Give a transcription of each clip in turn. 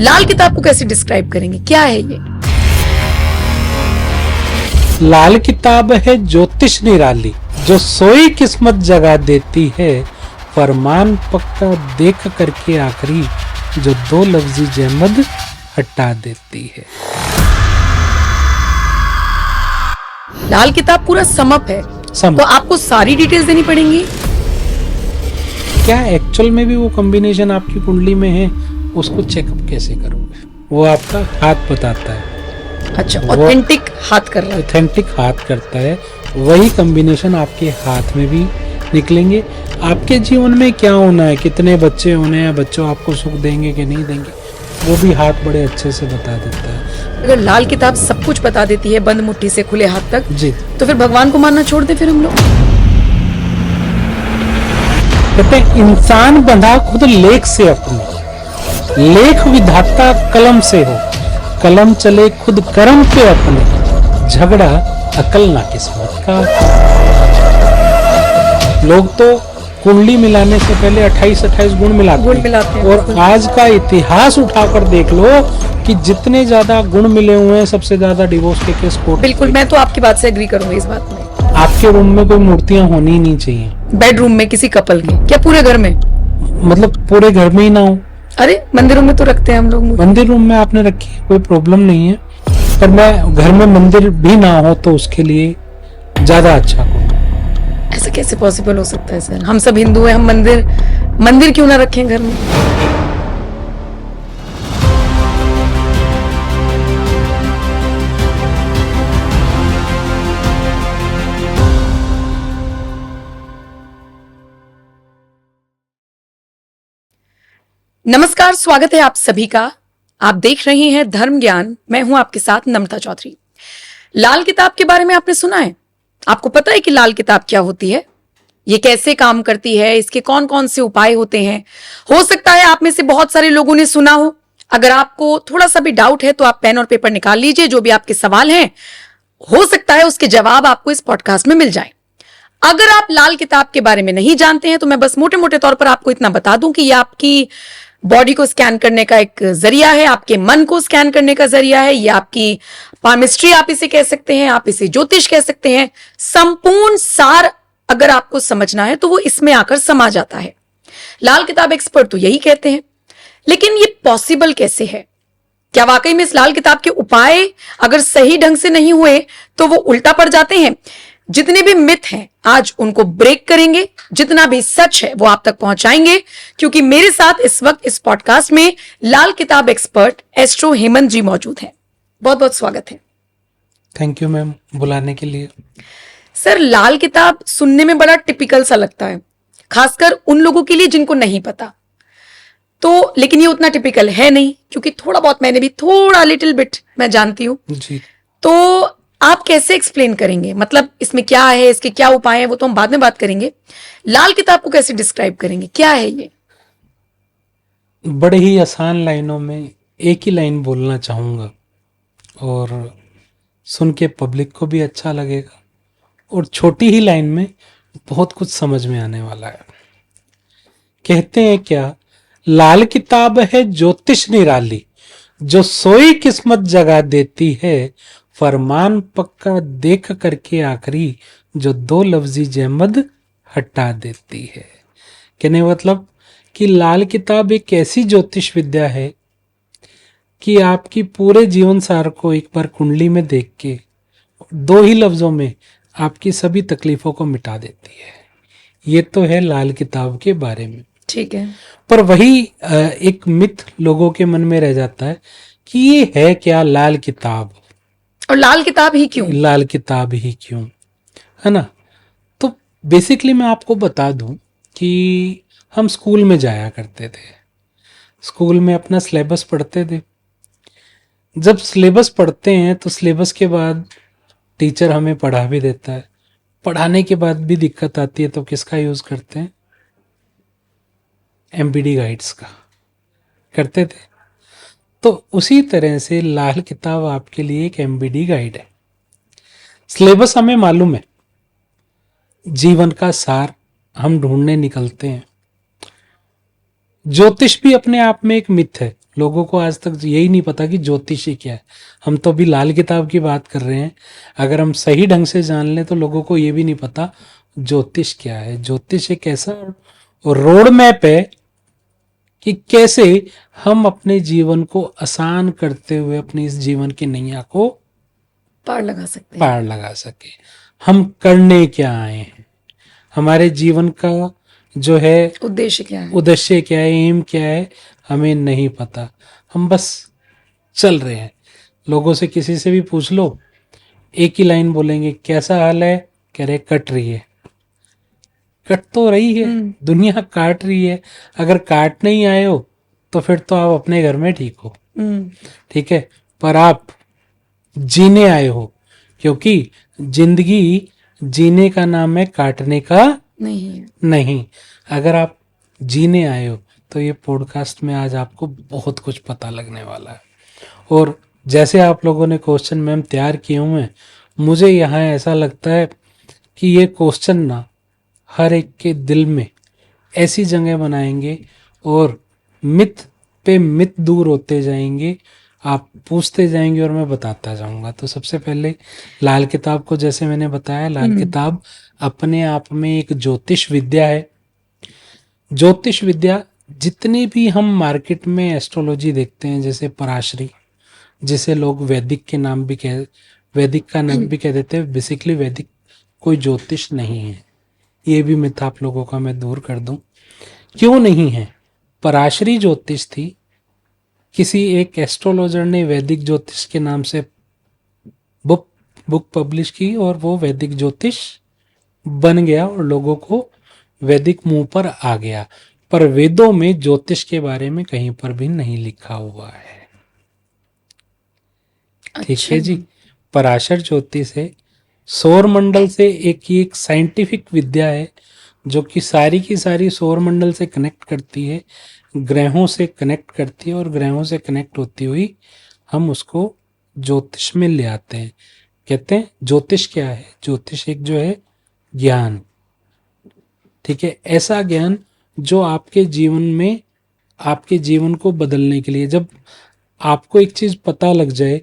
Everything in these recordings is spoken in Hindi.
लाल किताब को कैसे डिस्क्राइब करेंगे, क्या है ये? लाल किताब है ज्योतिष निराली, जो सोई किस्मत जगा देती है, फरमान पक्का देख करके आखिरी, जो दो लफ्जी जहमद हटा देती है। लाल किताब पूरा समअप है, तो आपको सारी डिटेल्स देनी पड़ेंगी। क्या एक्चुअल में भी वो कॉम्बिनेशन आपकी कुंडली में है, उसको चेकअप कैसे करोगे? वो आपका हाथ बताता है। अच्छा, ऑथेंटिक हाथ कर रहा है। ऑथेंटिक हाथ करता है, वही कॉम्बिनेशन आपके हाथ में भी निकलेंगे। आपके जीवन में क्या होना है, कितने बच्चे होने हैं, बच्चों आपको सुख देंगे कि नहीं देंगे, वो भी हाथ बड़े अच्छे से बता देता है। अगर लाल किताब सब कुछ बता देती है बंद मुट्ठी से खुले हाथ तक जी, तो फिर भगवान को मानना छोड़ दे फिर हम लोग। कहते हैं इंसान बंधा खुद लेख से अपने, लेख विधाता कलम से हो, कलम चले खुद कर्म पे अपने, झगड़ा अकल ना किस्मत का। लोग तो कुंडली मिलाने से पहले 28-28 गुण मिलाते हैं। और आज का इतिहास उठाकर देख लो कि जितने ज्यादा गुण मिले हुए हैं, सबसे ज्यादा डिवोर्स के केस कोर्ट। बिल्कुल, मैं तो आपकी बात से एग्री करूंगी इस बात में। आपके रूम में कोई मूर्तियां होनी ही नहीं चाहिए। बेडरूम में किसी कपल के, क्या पूरे घर में? मतलब पूरे घर में ही ना हो। अरे मंदिरों में तो रखते हैं हम लोग। मंदिर रूम में आपने रखी है, कोई प्रॉब्लम नहीं है, पर मैं घर में मंदिर भी ना हो तो उसके लिए ज्यादा अच्छा हो। ऐसा कैसे पॉसिबल हो सकता है सर? हम सब हिंदू हैं, हम मंदिर क्यों ना रखें घर में? नमस्कार, स्वागत है आप सभी का। आप देख रहे हैं धर्म ज्ञान। मैं हूं आपके साथ नम्रता चौधरी। लाल किताब के बारे में आपने सुना है? आपको पता है कि लाल किताब क्या होती है, ये कैसे काम करती है, इसके कौन कौन से उपाय होते हैं? हो सकता है आप में से बहुत सारे लोगों ने सुना हो। अगर आपको थोड़ा सा भी डाउट है तो आप पेन और पेपर निकाल लीजिए। जो भी आपके सवाल हैं, हो सकता है उसके जवाब आपको इस पॉडकास्ट में मिल जाए। अगर आप लाल किताब के बारे में नहीं जानते हैं तो मैं बस मोटे मोटे तौर पर आपको इतना बता दूं कि ये आपकी बॉडी को स्कैन करने का एक जरिया है, आपके मन को स्कैन करने का जरिया है, ये आपकी पामिस्ट्री आप इसे कह सकते हैं, आप इसे ज्योतिष कह सकते हैं। संपूर्ण सार अगर आपको समझना है तो वो इसमें आकर समा जाता है। लाल किताब एक्सपर्ट तो यही कहते हैं, लेकिन ये पॉसिबल कैसे है? क्या वाकई में इस लाल किताब के उपाय अगर सही ढंग से नहीं हुए तो वो उल्टा पड़ जाते हैं? जितने भी मिथ हैं आज उनको ब्रेक करेंगे, जितना भी सच है वो आप तक पहुंचाएंगे, क्योंकि मेरे साथ इस वक्त इस पॉडकास्ट में लाल किताब एक्सपर्ट एस्ट्रो हेमंत जी मौजूद हैं। बहुत बहुत स्वागत है। थैंक यू मैम बुलाने के लिए। सर, लाल किताब सुनने में बड़ा टिपिकल सा लगता है, खासकर उन लोगों के लिए जिनको नहीं पता तो, लेकिन ये उतना टिपिकल है नहीं, क्योंकि थोड़ा बहुत मैंने भी थोड़ा लिटिल बिट मैं जानती हूं जी। तो आप कैसे एक्सप्लेन करेंगे, मतलब इसमें क्या है, इसके क्या उपाय हैं, वो तो हम बाद में बात करेंगे। लाल किताब को कैसे डिस्क्राइब करेंगे, क्या है ये? बड़े ही आसान लाइनों में एक ही लाइन बोलना चाहूंगा और सुन के पब्लिक को भी अच्छा लगेगा, और छोटी ही लाइन में बहुत कुछ समझ में आने वाला है। कहते हैं क्या, लाल किताब है ज्योतिष निराली, जो सोई किस्मत जगा देती है, फरमान पक्का देख करके आखिरी, जो दो लफ्जी जहमद हटा देती है। कहने मतलब कि लाल किताब एक ऐसी ज्योतिष विद्या है कि आपकी पूरे जीवन सार को एक बार कुंडली में देख के दो ही लफ्जों में आपकी सभी तकलीफों को मिटा देती है। ये तो है लाल किताब के बारे में। ठीक है, पर वही एक मिथ लोगों के मन में रह जाता है कि ये है क्या लाल किताब, और लाल किताब ही क्यों, लाल किताब ही क्यों, है ना? तो बेसिकली मैं आपको बता दूं कि हम स्कूल में जाया करते थे, स्कूल में अपना सिलेबस पढ़ते थे। जब सिलेबस पढ़ते हैं तो सिलेबस के बाद टीचर हमें पढ़ा भी देता है, पढ़ाने के बाद भी दिक्कत आती है तो किसका यूज करते हैं? एमपीडी गाइड्स का करते थे। तो उसी तरह से लाल किताब आपके लिए एक एमपीडी गाइड है। सिलेबस हमें मालूम है, जीवन का सार हम ढूंढने निकलते हैं। ज्योतिष भी अपने आप में एक मिथ है, लोगों को आज तक यही नहीं पता कि ज्योतिषी क्या है। हम तो अभी लाल किताब की बात कर रहे हैं। अगर हम सही ढंग से जान लें तो लोगों को ये भी नहीं पता ज्योतिष क्या है। ज्योतिष एक ऐसा रोड मैप है कि कैसे हम अपने जीवन को आसान करते हुए अपनी इस जीवन की नैया को पार लगा सकते हैं। पार लगा सके। हम करने क्या आए हैं, हमारे जीवन का जो है उद्देश्य क्या है? उद्देश्य क्या है, एम क्या है, हमें नहीं पता। हम बस चल रहे हैं। लोगों से किसी से भी पूछ लो, एक ही लाइन बोलेंगे, कैसा हाल है? कह रहे कट रही है। कट तो रही है, दुनिया काट रही है। अगर काट नहीं आए हो तो फिर तो आप अपने घर में ठीक हो, ठीक है। पर आप जीने आए हो, क्योंकि जिंदगी जीने का नाम है, काटने का नहीं है। नहीं। अगर आप जीने आए हो तो ये पॉडकास्ट में आज आपको बहुत कुछ पता लगने वाला है। और जैसे आप लोगों ने क्वेश्चन मैम तैयार किए हुए हैं, मुझे यहाँ ऐसा लगता है कि ये क्वेश्चन ना हर एक के दिल में ऐसी जगह बनाएंगे और मिथ पे मिथ दूर होते जाएंगे। आप पूछते जाएंगे और मैं बताता जाऊंगा। तो सबसे पहले लाल किताब को जैसे मैंने बताया, लाल किताब अपने आप में एक ज्योतिष विद्या है। ज्योतिष विद्या जितनी भी हम मार्केट में एस्ट्रोलॉजी देखते हैं, जैसे पराशरी, जिसे लोग वैदिक के नाम भी कह वैदिक का नाम भी कह देते हैं, बेसिकली वैदिक कोई ज्योतिष नहीं है। ये भी मिथ आप लोगों का मैं दूर कर दूं। क्यों नहीं है? पराशरी ज्योतिष थी, किसी एक एस्ट्रोलॉजर ने वैदिक ज्योतिष के नाम से बुक पब्लिश की और वो वैदिक ज्योतिष बन गया और लोगों को वैदिक मुंह पर आ गया। पर वेदों में ज्योतिष के बारे में कहीं पर भी नहीं लिखा हुआ है। ठीक अच्छा। है जी। पराशर ज्योतिष है, सौर मंडल से एक साइंटिफिक विद्या है जो कि सारी की सारी सौर मंडल से कनेक्ट करती है, ग्रहों से कनेक्ट करती है, और ग्रहों से कनेक्ट होती हुई हम उसको ज्योतिष में ले आते हैं। कहते हैं ज्योतिष क्या है? ज्योतिष एक जो है ज्ञान, ठीक है, ऐसा ज्ञान जो आपके जीवन में, आपके जीवन को बदलने के लिए, जब आपको एक चीज पता लग जाए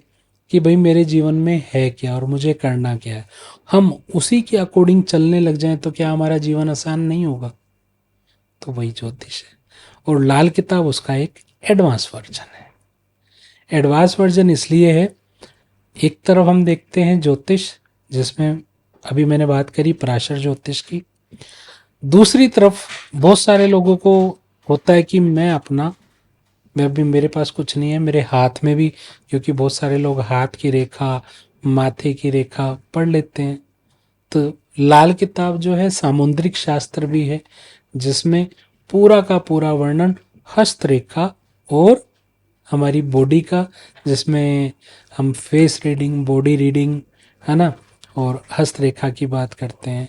कि भाई मेरे जीवन में है क्या और मुझे करना क्या है, हम उसी के अकॉर्डिंग चलने लग जाएं तो क्या हमारा जीवन आसान नहीं होगा? तो वही ज्योतिष है। और लाल किताब उसका एक एडवांस वर्जन है। एडवांस वर्जन इसलिए है, एक तरफ हम देखते हैं ज्योतिष, जिसमें अभी मैंने बात करी पराशर ज्योतिष की। दूसरी तरफ बहुत सारे लोगों को होता है कि मैं भी, मेरे पास कुछ नहीं है, मेरे हाथ में भी, क्योंकि बहुत सारे लोग हाथ की रेखा, माथे की रेखा पढ़ लेते हैं। तो लाल किताब जो है सामुद्रिक शास्त्र भी है, जिसमें पूरा का पूरा वर्णन हस्तरेखा और हमारी बॉडी का, जिसमें हम फेस रीडिंग, बॉडी रीडिंग, है ना, और हस्तरेखा की बात करते हैं।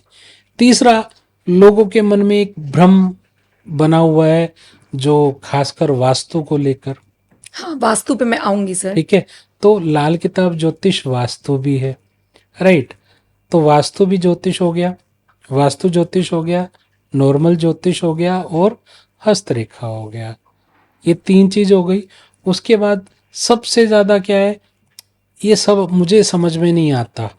तीसरा, लोगों के मन में एक भ्रम बना हुआ है जो खासकर वास्तु को लेकर। हाँ, वास्तु पे मैं आऊंगी सर। ठीक है, तो लाल किताब ज्योतिष वास्तु भी है, राइट। तो वास्तु भी ज्योतिष हो गया, वास्तु ज्योतिष हो गया, नॉर्मल ज्योतिष हो गया और हस्तरेखा हो गया। ये तीन चीज हो गई। उसके बाद सबसे ज्यादा क्या है, ये सब मुझे समझ में नहीं आता,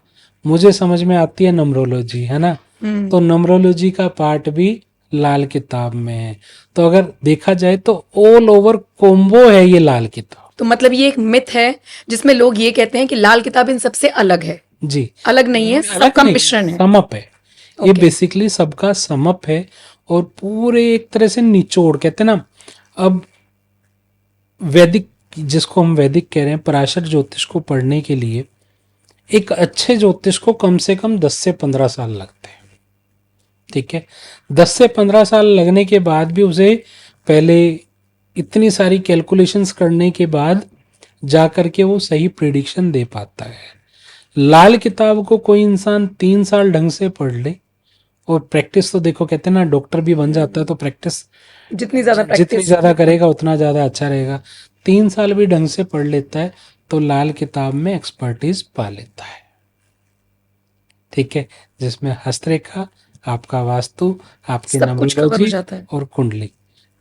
मुझे समझ में आती है नंबरोलॉजी, है ना। तो नंबरोलॉजी का पार्ट भी लाल किताब में है। तो अगर देखा जाए तो ऑल ओवर कॉम्बो है ये लाल किताब। तो मतलब ये एक मिथ है जिसमें लोग ये कहते हैं कि लाल किताब इन सबसे अलग है। जी, अलग नहीं है, सबका मिश्रण है। समअप है ये, बेसिकली सबका समअप है। और पूरे एक तरह से निचोड़, कहते हैं ना, अब वैदिक, जिसको हम वैदिक कह रहे हैं, पराशर ज्योतिष को पढ़ने के लिए एक अच्छे ज्योतिष को कम से कम 10 से 15 साल लगते हैं। ठीक है, 10 से 15 साल लगने के बाद भी उसे पहले इतनी सारी कैलकुलेशंस करने के बाद जा करके वो सही प्रिडिक्शन दे पाता है। लाल किताब को कोई इंसान 3 साल ढंग से पढ़ ले, और प्रैक्टिस तो देखो, कहते हैं ना, डॉक्टर भी बन जाता है तो प्रैक्टिस जितनी जितनी ज्यादा करेगा उतना ज्यादा अच्छा रहेगा। 3 साल भी ढंग से पढ़ लेता है तो लाल किताब में एक्सपर्टीज पा लेता है। ठीक है, जिसमें हस्तरेखा, आपका वास्तु, आपकी सब कुछ कवर हो नंबरोलॉजी जाता है। और कुंडली,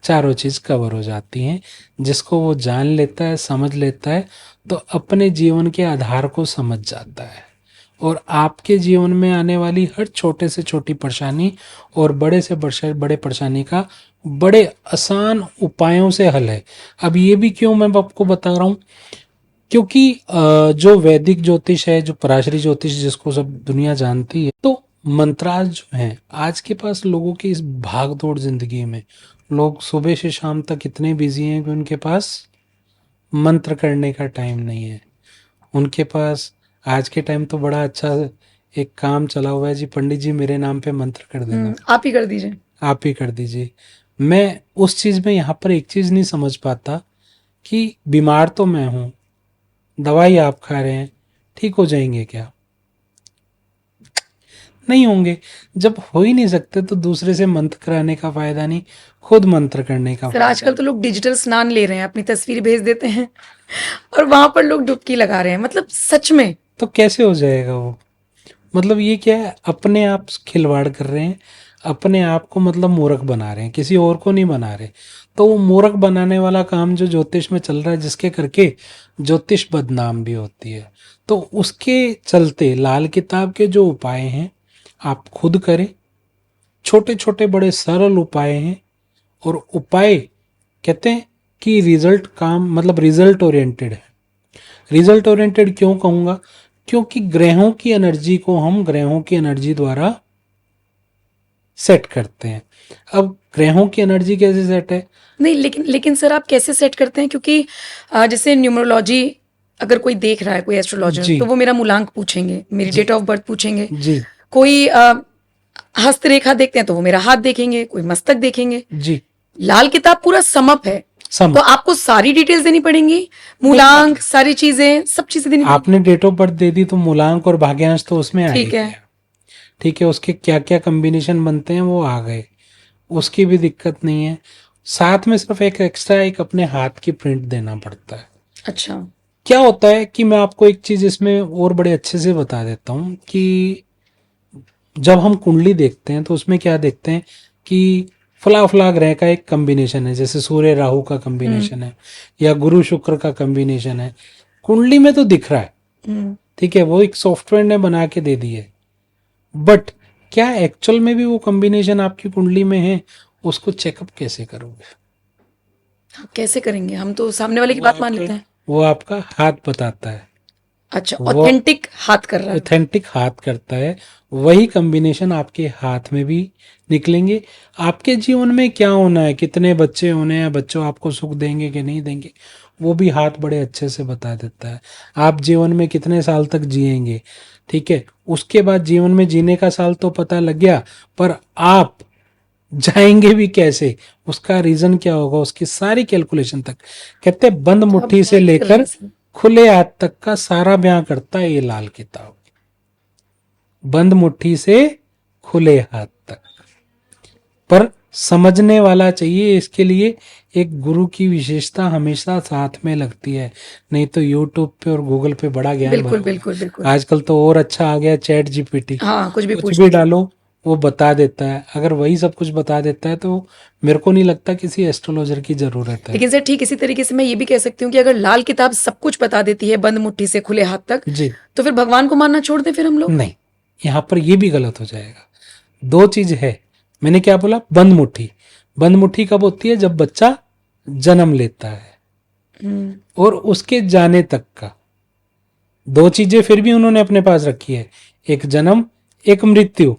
चारों चीज कवर हो जाती हैं। जिसको वो जान लेता है, समझ लेता है, तो अपने जीवन के आधार को समझ जाता है और आपके जीवन में आने वाली हर छोटे से छोटी परेशानी और बड़े से बड़े परेशानी का बड़े आसान उपायों से हल है। अब ये भी क्यों मैं आपको बता रहा हूँ, क्योंकि जो वैदिक ज्योतिष है, जो पराशरी ज्योतिष जिसको सब दुनिया जानती है, तो मंत्राज जो हैं आज के पास लोगों की इस भाग दौड़ जिंदगी में, लोग सुबह से शाम तक इतने बिजी हैं कि उनके पास मंत्र करने का टाइम नहीं है। उनके पास आज के टाइम तो बड़ा अच्छा एक काम चला हुआ है जी, पंडित जी मेरे नाम पे मंत्र कर देना, आप ही कर दीजिए। आप ही कर दीजिए। मैं उस चीज में यहाँ पर एक चीज नहीं समझ पाता कि बीमार तो मैं हूं, दवाई आप खा रहे हैं, ठीक हो जाएंगे क्या? नहीं होंगे। जब हो ही नहीं सकते तो दूसरे से मंत्र कराने का फायदा नहीं, खुद मंत्र करने का सर आजकल तो लोग डिजिटल स्नान ले रहे हैं, अपनी तस्वीर भेज देते हैं और वहां पर लोग डुबकी लगा रहे हैं, मतलब सच में। तो कैसे हो जाएगा वो? मतलब ये क्या है, अपने आप खिलवाड़ कर रहे हैं, अपने आप को मतलब मूर्ख बना रहे हैं, किसी और को नहीं बना रहे। तो वो मूर्ख बनाने वाला काम जो ज्योतिष में चल रहा है, जिसके करके ज्योतिष बदनाम भी होती है, तो उसके चलते लाल किताब के जो उपाय हैं आप खुद करें। छोटे छोटे बड़े सरल उपाय हैं, और उपाय कहते हैं कि रिजल्ट काम मतलब रिजल्ट ओरिएंटेड है। रिजल्ट ओरिएंटेड क्यों कहूंगा? क्योंकि ग्रहों की एनर्जी को हम ग्रहों की एनर्जी द्वारा सेट करते हैं। अब ग्रहों की एनर्जी कैसे सेट है? नहीं, लेकिन सर आप कैसे सेट करते हैं? क्योंकि जैसे न्यूमरोलॉजी अगर कोई देख रहा है, कोई एस्ट्रोलॉजर, जी तो वो मेरा मूलांक पूछेंगे, मेरी डेट ऑफ बर्थ पूछेंगे। जी कोई हस्तरेखा देखते हैं तो वो मेरा हाथ देखेंगे, कोई मस्तक देखेंगे। जी लाल किताब पूरा समअप है, सम तो आपको सारी डिटेल्स देनी पड़ेंगी, मूलांक, सारी चीजें, सब चीजें देनी पड़ेंगी। आपने डेट ऑफ बर्थ दे दी तो मूलांक और भाग्यांश तो उसमें आ ही ठीक है। गया। ठीक है, उसके क्या क्या कॉम्बिनेशन बनते हैं वो आ गए, उसकी भी दिक्कत नहीं है। साथ में सिर्फ एक एक्स्ट्रा एक अपने हाथ की प्रिंट देना पड़ता है। अच्छा, क्या होता है कि मैं आपको एक चीज इसमें और बड़े अच्छे से बता देता हूँ कि जब हम कुंडली देखते हैं तो उसमें क्या देखते हैं कि फला फला ग्रह का एक कॉम्बिनेशन है, जैसे सूर्य राहु का कॉम्बिनेशन है या गुरु शुक्र का कॉम्बिनेशन है, कुंडली में तो दिख रहा है। ठीक है, वो एक सॉफ्टवेयर ने बना के दे दी है, बट क्या एक्चुअल में भी वो कॉम्बिनेशन आपकी कुंडली में है? उसको चेकअप कैसे करोगे? कैसे करेंगे? हम तो सामने वाले की बात मान लेते हैं। वो आपका हाथ बताता है। अच्छा, ऑथेंटिक हाथ कर रहा है। ऑथेंटिक हाथ करता है, वही कॉम्बिनेशन आपके हाथ में भी निकलेंगे। आपके जीवन में क्या होना है, कितने बच्चे होने हैं, बच्चों आपको सुख देंगे कि नहीं देंगे, वो भी हाथ बड़े अच्छे से बता देता है। आप जीवन में कितने साल तक जिएंगे, ठीक है, उसके बाद जीवन में जीने का साल तो पता लग गया, पर आप जाएंगे भी कैसे, उसका रीजन क्या होगा, उसकी सारी कैलकुलेशन तक कहते हैं बंद मुट्ठी से लेकर खुले हाथ तक का सारा बयां करता है ये लाल किताब। बंद मुट्ठी से खुले हाथ तक, पर समझने वाला चाहिए। इसके लिए एक गुरु की विशेषता हमेशा साथ में लगती है, नहीं तो यूट्यूब पे और गूगल पे बड़ा ज्ञान बिल्कुल भरा हुआ है। बिल्कुल बिल्कुल। आजकल तो और अच्छा आ गया चैट जीपीटी, हाँ, कुछ भी कुछ पूछ भी लीजिए। डालो वो बता देता है। अगर वही सब कुछ बता देता है तो मेरे को नहीं लगता किसी एस्ट्रोलॉजर की जरूरत है। लेकिन सर ठीक इसी तरीके से मैं ये भी कह सकती हूँ कि अगर लाल किताब सब कुछ बता देती है बंद मुट्ठी से खुले हाथ तक, जी तो फिर भगवान को मानना छोड़ दें फिर हम लोग? नहीं, यहाँ पर ये भी गलत हो जाएगा। दो चीज है, मैंने क्या बोला, बंद मुट्ठी। बंद मुट्ठी कब होती है? जब बच्चा जन्म लेता है और उसके जाने तक का। दो चीजें फिर भी उन्होंने अपने पास रखी है, एक जन्म एक मृत्यु,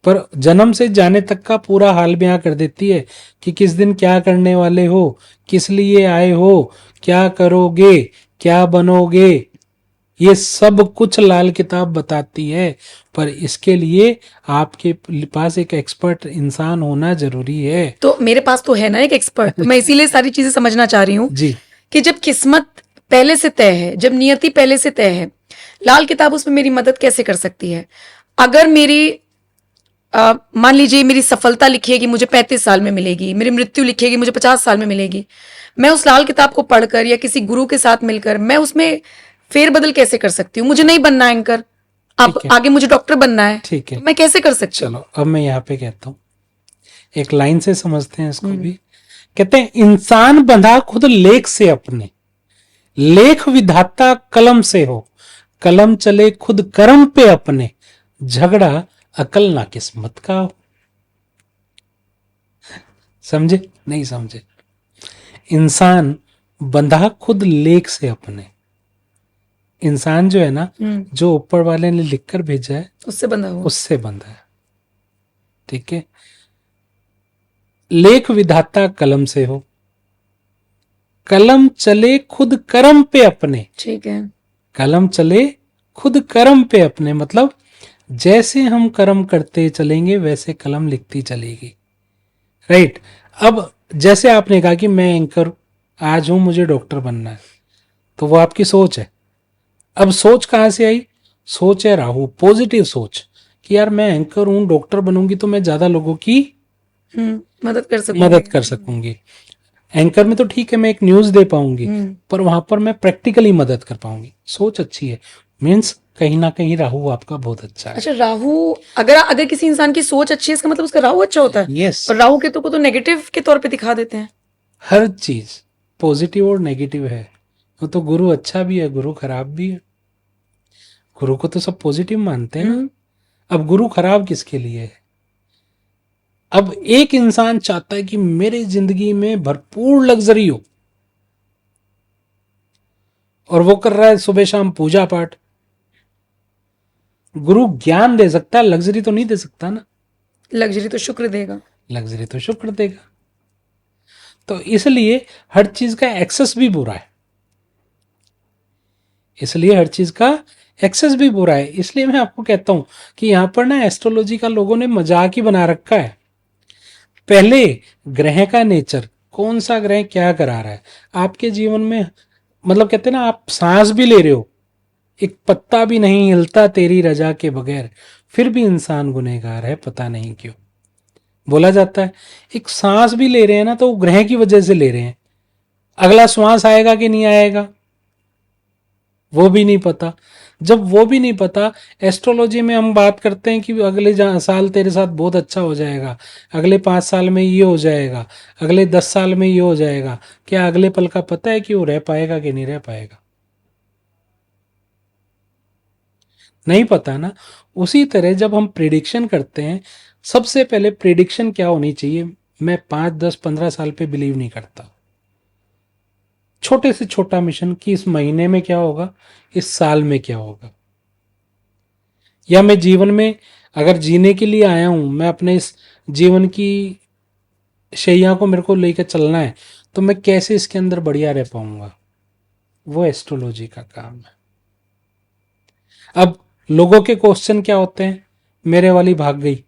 पर जन्म से जाने तक का पूरा हाल बयां कर देती है कि किस दिन क्या करने वाले हो, किस लिए आए हो, क्या करोगे, क्या बनोगे, ये सब कुछ लाल किताब बताती है। पर इसके लिए आपके पास एक एक्सपर्ट इंसान होना जरूरी है। तो मेरे पास तो है ना एक एक्सपर्ट, तो मैं इसीलिए सारी चीजें समझना चाह रही हूँ जी कि जब किस्मत पहले से तय है, जब नियति पहले से तय है, लाल किताब उसमें मेरी मदद कैसे कर सकती है? अगर मेरी मान लीजिए मेरी सफलता लिखी है कि मुझे 35 साल में मिलेगी, मेरी मृत्यु लिखी है कि मुझे 50 साल में मिलेगी, मैं उस लाल किताब को पढ़कर या किसी गुरु के साथ मिलकर मैं उसमें फेरबदल कैसे कर सकती हूँ? मुझे नहीं बनना है एंकर, अब आगे मुझे डॉक्टर बनना है, ठीक है, तो मैं कैसे कर सकती हूँ? चलो अब मैं यहाँ पे कहता हूँ, एक लाइन से समझते हैं इसको भी। कहते हैं इंसान बंधा खुद लेख से अपने, लेख विधाता कलम से हो, कलम चले खुद कर्म पे अपने, झगड़ा अकल ना किस्मत का हो। समझे नहीं समझे? इंसान बंधा खुद लेख से अपने, इंसान जो है ना, जो ऊपर वाले ने लिखकर भेजा है उससे बंधा हुआ। उससे बंधा है। ठीक है, लेख विधाता कलम से हो, कलम चले खुद कर्म पे अपने। ठीक है। कलम चले खुद कर्म पे अपने, मतलब जैसे हम कर्म करते चलेंगे वैसे कलम लिखती चलेगी। राइट। अब जैसे आपने कहा कि मैं एंकर आज हूं, मुझे डॉक्टर बनना है, तो वो आपकी सोच है। अब सोच कहां से आई? सोच है राहु, पॉजिटिव सोच कि यार मैं एंकर हूं, डॉक्टर बनूंगी तो मैं ज्यादा लोगों की मदद कर सकूंगी। एंकर में तो ठीक है, मैं एक न्यूज दे पाऊंगी, पर वहां पर मैं प्रैक्टिकली मदद कर पाऊंगी। सोच अच्छी है, मीन्स कहीं ना कहीं राहु आपका बहुत अच्छा है। अच्छा, राहु अगर अगर किसी इंसान की सोच अच्छी है इसका मतलब उसका राहु अच्छा होता है। यस, और राहु केतु को तो नेगेटिव के तौर पे दिखा देते हैं। हर चीज पॉजिटिव और नेगेटिव है। वो तो गुरु अच्छा भी है, गुरु खराब भी है। गुरु को तो सब पॉजिटिव मानते हैं ना। अब गुरु खराब किसके लिए है? अब एक इंसान चाहता है कि मेरे जिंदगी में भरपूर लग्जरी हो, और वो कर रहा है सुबह शाम पूजा पाठ। गुरु ज्ञान दे सकता है, लग्जरी तो नहीं दे सकता ना। लग्जरी तो शुक्र देगा। लग्जरी तो शुक्र देगा। तो इसलिए हर चीज का एक्सेस भी बुरा है, इसलिए हर चीज का एक्सेस भी बुरा है। इसलिए मैं आपको कहता हूं कि यहां पर ना एस्ट्रोलॉजी का लोगों ने मजाक ही बना रखा है। पहले ग्रह का नेचर, कौन सा ग्रह क्या करा रहा है आपके जीवन में, मतलब कहते हैं ना, आप सांस भी ले रहे हो, एक पत्ता भी नहीं हिलता तेरी रजा के बगैर, फिर भी इंसान गुनहगार है, पता नहीं क्यों बोला जाता है। एक सांस भी ले रहे हैं ना, तो वो ग्रह की वजह से ले रहे हैं। अगला श्वास आएगा कि नहीं आएगा वो भी नहीं पता। जब वो भी नहीं पता, एस्ट्रोलॉजी में हम बात करते हैं कि अगले साल तेरे साथ बहुत अच्छा हो जाएगा, अगले 5 साल में ये हो जाएगा, अगले 10 साल में ये हो जाएगा। क्या अगले पल का पता है कि वो रह पाएगा कि नहीं रह पाएगा? नहीं पता ना। उसी तरह जब हम प्रिडिक्शन करते हैं, सबसे पहले प्रिडिक्शन क्या होनी चाहिए? मैं 5, 10, 15 साल पे बिलीव नहीं करता। छोटे से छोटा मिशन कि इस महीने में क्या होगा, इस साल में क्या होगा, या मैं जीवन में अगर जीने के लिए आया हूं, मैं अपने इस जीवन की शैया को मेरे को लेकर चलना है, तो मैं कैसे इसके अंदर बढ़िया रह पाऊंगा। वो एस्ट्रोलॉजी का काम है। अब लोगों के क्वेश्चन क्या होते हैं? मेरे वाली भाग गई,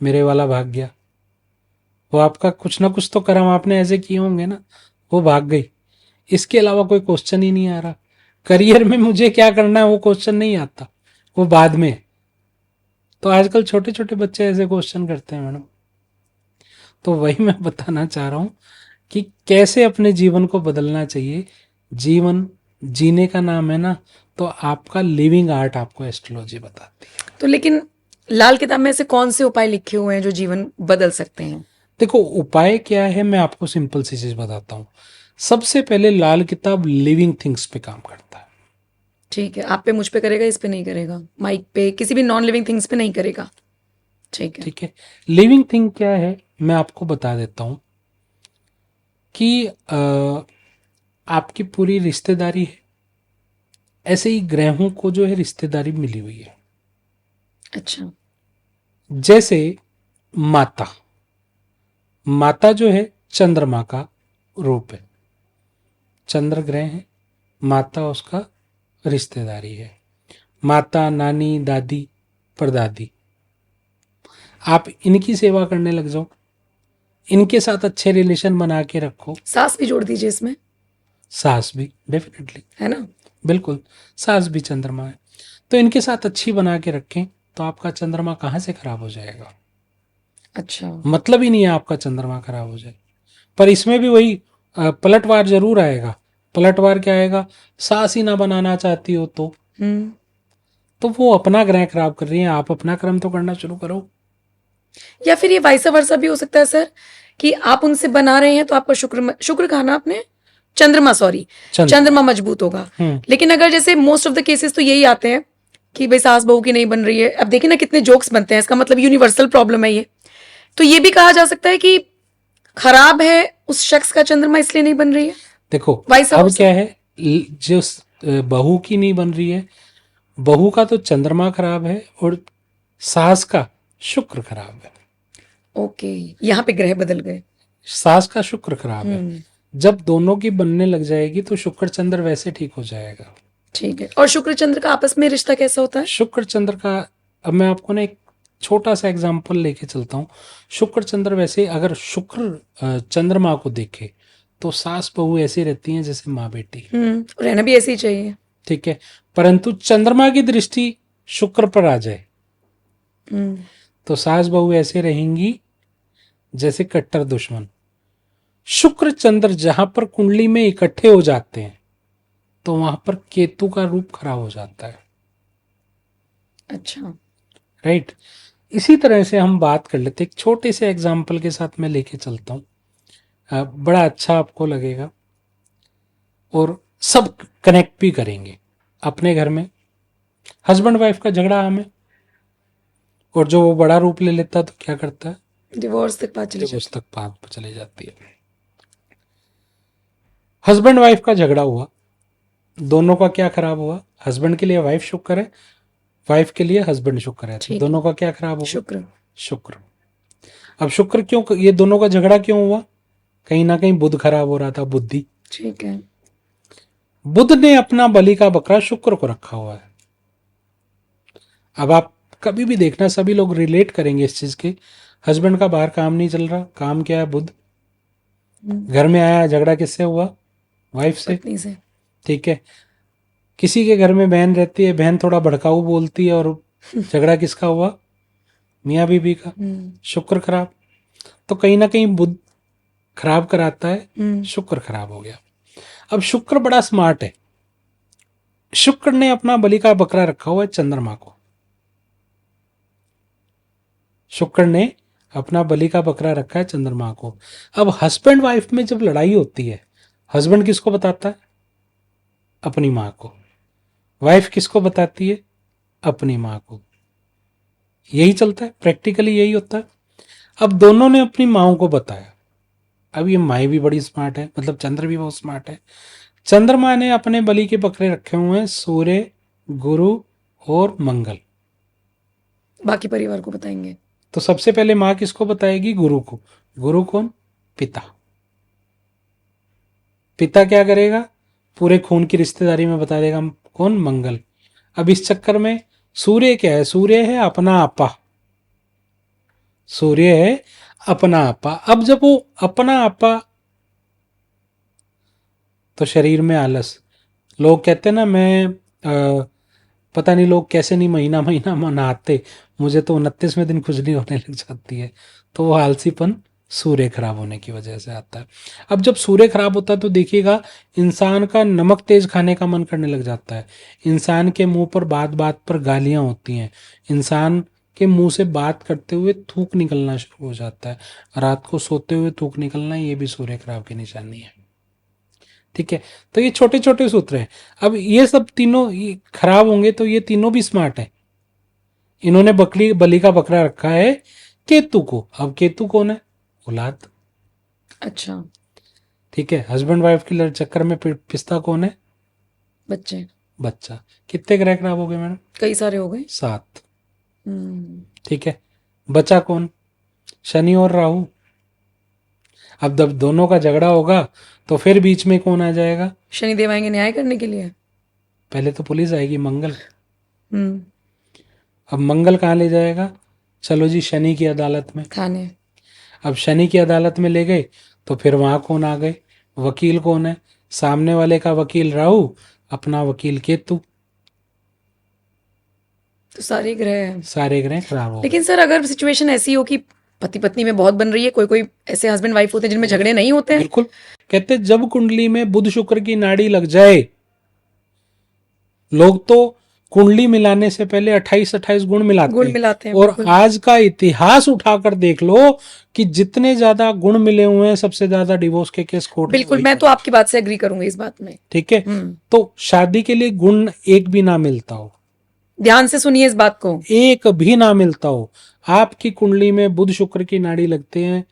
मेरे वाला भाग गया। वो आपका कुछ ना कुछ तो कर्म आपने ऐसे किए होंगे ना, वो भाग गई। इसके अलावा कोई क्वेश्चन ही नहीं आ रहा। करियर में मुझे क्या करना है वो क्वेश्चन नहीं आता, वो बाद में। तो आजकल छोटे छोटे बच्चे ऐसे क्वेश्चन करते हैं मैडम। तो वही मैं बताना चाह रहा हूं कि कैसे अपने जीवन को बदलना चाहिए। जीवन जीने का नाम है ना, तो आपका लिविंग आर्ट आपको एस्ट्रोलॉजी बताती है। तो लेकिन लाल किताब में ऐसे कौन से उपाय लिखे हुए हैं जो जीवन बदल सकते हैं? देखो उपाय क्या है, मैं आपको सिंपल सी चीज बताता हूँ। सबसे पहले लाल किताब लिविंग थिंग्स पे काम करता है। ठीक है, आप पे मुझ पे करेगा, इस पे नहीं करेगा, माइक पे किसी भी नॉन लिविंग थिंग्स पे नहीं करेगा। ठीक है। ठीक है, लिविंग थिंग क्या है मैं आपको बता देता हूं कि आपकी पूरी रिश्तेदारी है, ऐसे ही ग्रहों को जो है रिश्तेदारी मिली हुई है। अच्छा। जैसे माता, माता जो है चंद्रमा का रूप है, चंद्र ग्रह है, माता उसका रिश्तेदारी है। माता, नानी, दादी, परदादी, आप इनकी सेवा करने लग जाओ, इनके साथ अच्छे रिलेशन बना के रखो। सास भी जोड़ दीजिए इसमें। सास भी डेफिनेटली, है ना। बिल्कुल, सास भी चंद्रमा है, तो इनके साथ अच्छी बना के रखें तो आपका चंद्रमा कहाँ से खराब हो जाएगा? अच्छा। मतलब ही नहीं है आपका चंद्रमा खराब हो जाए। पर इसमें भी वही पलटवार जरूर आएगा। पलटवार क्या आएगा? सास ही ना बनाना चाहती हो तो वो अपना ग्रह खराब कर रही है, आप अपना कर्म तो करना शुरू करो। या फिर ये वाइस वर्सा भी हो सकता है सर, कि आप उनसे बना रहे हैं तो आपका शुक्र खाना आपने चंद्रमा, सॉरी चंद्र चंद्रमा मजबूत होगा। लेकिन अगर जैसे मोस्ट ऑफ द केसेस तो यही आते हैं कि भाई सास बहू की नहीं बन रही है, अब देखिए ना कितने जोक्स बनते हैं, इसका मतलब यूनिवर्सल प्रॉब्लम है ये। तो ये भी कहा जा सकता है कि खराब है उस शख्स का चंद्रमा इसलिए नहीं बन रही है। देखो वैसा हो अब क्या है, जो बहू की नहीं बन रही है, बहू का तो चंद्रमा खराब है और सास का शुक्र खराब है। ओके, यहाँ पे ग्रह बदल गए। सास का शुक्र खराब है। जब दोनों की बनने लग जाएगी तो शुक्र चंद्र वैसे ठीक हो जाएगा। ठीक है। और शुक्र चंद्र का आपस में रिश्ता कैसा होता है? शुक्र चंद्र का, अब मैं आपको ना एक छोटा सा एग्जाम्पल लेके चलता हूँ। शुक्र चंद्र वैसे, अगर शुक्र चंद्रमा को देखे तो सास बहू ऐसी रहती हैं जैसे माँ बेटी। रहना भी ऐसे ही चाहिए। ठीक है, परंतु चंद्रमा की दृष्टि शुक्र पर आ जाए तो सास बहू ऐसे रहेंगी जैसे कट्टर दुश्मन। शुक्र चंद्र जहां पर कुंडली में इकट्ठे हो जाते हैं तो वहां पर केतु का रूप खराब हो जाता है। अच्छा, राइट। इसी तरह से हम बात कर लेते, एक छोटे से एग्जाम्पल के साथ मैं लेके चलता हूं, बड़ा अच्छा आपको लगेगा और सब कनेक्ट भी करेंगे। अपने घर में हस्बैंड वाइफ का झगड़ा आम है, और जो वो बड़ा रूप ले लेता है तो क्या करता है, डिवोर्स तक बात चली डिवोर्स तक बात चली जाती है। हस्बैंड वाइफ का झगड़ा हुआ, दोनों का क्या खराब हुआ, हस्बैंड के लिए वाइफ शुक्र है, वाइफ के लिए हस्बैंड शुक्र है, तो दोनों का क्या खराब हुआ, शुक्र। शुक्र। अब शुक्र क्यों, ये दोनों का झगड़ा क्यों हुआ, कहीं ना कहीं बुध खराब हो रहा था, बुद्धि। ठीक है। बुध ने अपना बलि का बकरा शुक्र को रखा हुआ है। अब आप कभी भी देखना, सभी लोग रिलेट करेंगे इस चीज के। हस्बैंड का बाहर काम नहीं चल रहा, काम क्या है, बुध। घर में आया, झगड़ा किससे हुआ, वाइफ से। पत्नी से। ठीक है, किसी के घर में बहन रहती है, बहन थोड़ा भड़काऊ बोलती है, और झगड़ा किसका हुआ, मियाँ बीबी का। शुक्र खराब, तो कहीं ना कहीं बुध खराब कराता है, शुक्र खराब हो गया। अब शुक्र बड़ा स्मार्ट है, शुक्र ने अपना बलि का बकरा रखा हुआ है चंद्रमा को। शुक्र ने अपना बलि का बकरा रखा है चंद्रमा को। अब हस्बैंड वाइफ में जब लड़ाई होती है, हस्बैंड किसको बताता है, अपनी माँ को। वाइफ किसको बताती है, अपनी माँ को। यही चलता है, प्रैक्टिकली यही होता है। अब दोनों ने अपनी माँओं को बताया। अब ये माएँ भी बड़ी स्मार्ट है, मतलब चंद्र भी बहुत स्मार्ट है। चंद्रमा ने अपने बलि के बकरे रखे हुए हैं सूर्य, गुरु और मंगल। बाकी परिवार को बताएंगे। तो सबसे पहले माँ किसको बताएगी, गुरु को। गुरु कौन, पिता। पिता क्या करेगा, पूरे खून की रिश्तेदारी में बता देगा, कौन, मंगल। अब इस चक्कर में सूर्य क्या है, सूर्य है अपना आपा, सूर्य है अपना आपा। अब जब वो अपना आपा, तो शरीर में आलस। लोग कहते हैं ना, मैं पता नहीं लोग कैसे नहीं महीना महीना मनाते, मुझे तो 29वें दिन खुजली होने लग जाती है। तो वो आलसीपन सूर्य खराब होने की वजह से आता है। अब जब सूर्य खराब होता है तो देखिएगा इंसान का नमक तेज खाने का मन करने लग जाता है, इंसान के मुंह पर बात बात पर गालियां होती हैं, इंसान के मुंह से बात करते हुए थूक निकलना शुरू हो जाता है, रात को सोते हुए थूक निकलना, ये भी सूर्य खराब की निशानी है। ठीक है, तो ये छोटे छोटे सूत्र हैं। अब ये सब तीनों खराब होंगे तो ये तीनों भी स्मार्ट है। इन्होंने बलि का बकरा रखा है केतु को। अब केतु कौन है, औलाद। अच्छा, ठीक है, हस्बैंड वाइफ के चक्कर में पिस्ता कौन है, बच्चे। बच्चा। कितने ग्रह खराब हो गए मैडम, कई सारे हो गए। 7। ठीक है, बचा कौन, शनि और राहु। अब जब दोनों का झगड़ा होगा तो फिर बीच में कौन आ जाएगा, शनिदेव आएंगे न्याय करने के लिए। पहले तो पुलिस आएगी, मंगल। अब मंगल कहाँ ले जाएगा, चलो जी शनि की अदालत में, थाने। अब शनि की अदालत में ले गए तो फिर वहां कौन आ गए, वकील कौन है, सामने वाले का वकील राहु, अपना वकील केतु। तो सारे ग्रह हैं, सारे ग्रह खराब हो गए। लेकिन सर अगर सिचुएशन ऐसी हो कि पति पत्नी में बहुत बन रही है, कोई कोई ऐसे हस्बैंड वाइफ होते हैं जिनमें झगड़े नहीं होते हैं। बिल्कुल, कहते जब कुंडली में बुध शुक्र की नाड़ी लग जाए, लोग तो कुंडली मिलाने से पहले 28-28 गुण गुण मिलाते मिलाते हैं। हैं, और बिल्कुल। आज का इतिहास उठाकर देख लो कि जितने ज्यादा गुण मिले हुए हैं, सबसे ज्यादा डिवोर्स के केस कोर्ट में बिल्कुल, वही मैं कर तो रहे हैं। आपकी बात से एग्री करूंगी इस बात में। ठीक है, तो शादी के लिए गुण एक भी ना मिलता हो, ध्यान से सुनिए इस बात को। एक भी ना मिलता हो, आपकी कुंडली में बुध शुक्र की नाड़ी लगते हैं,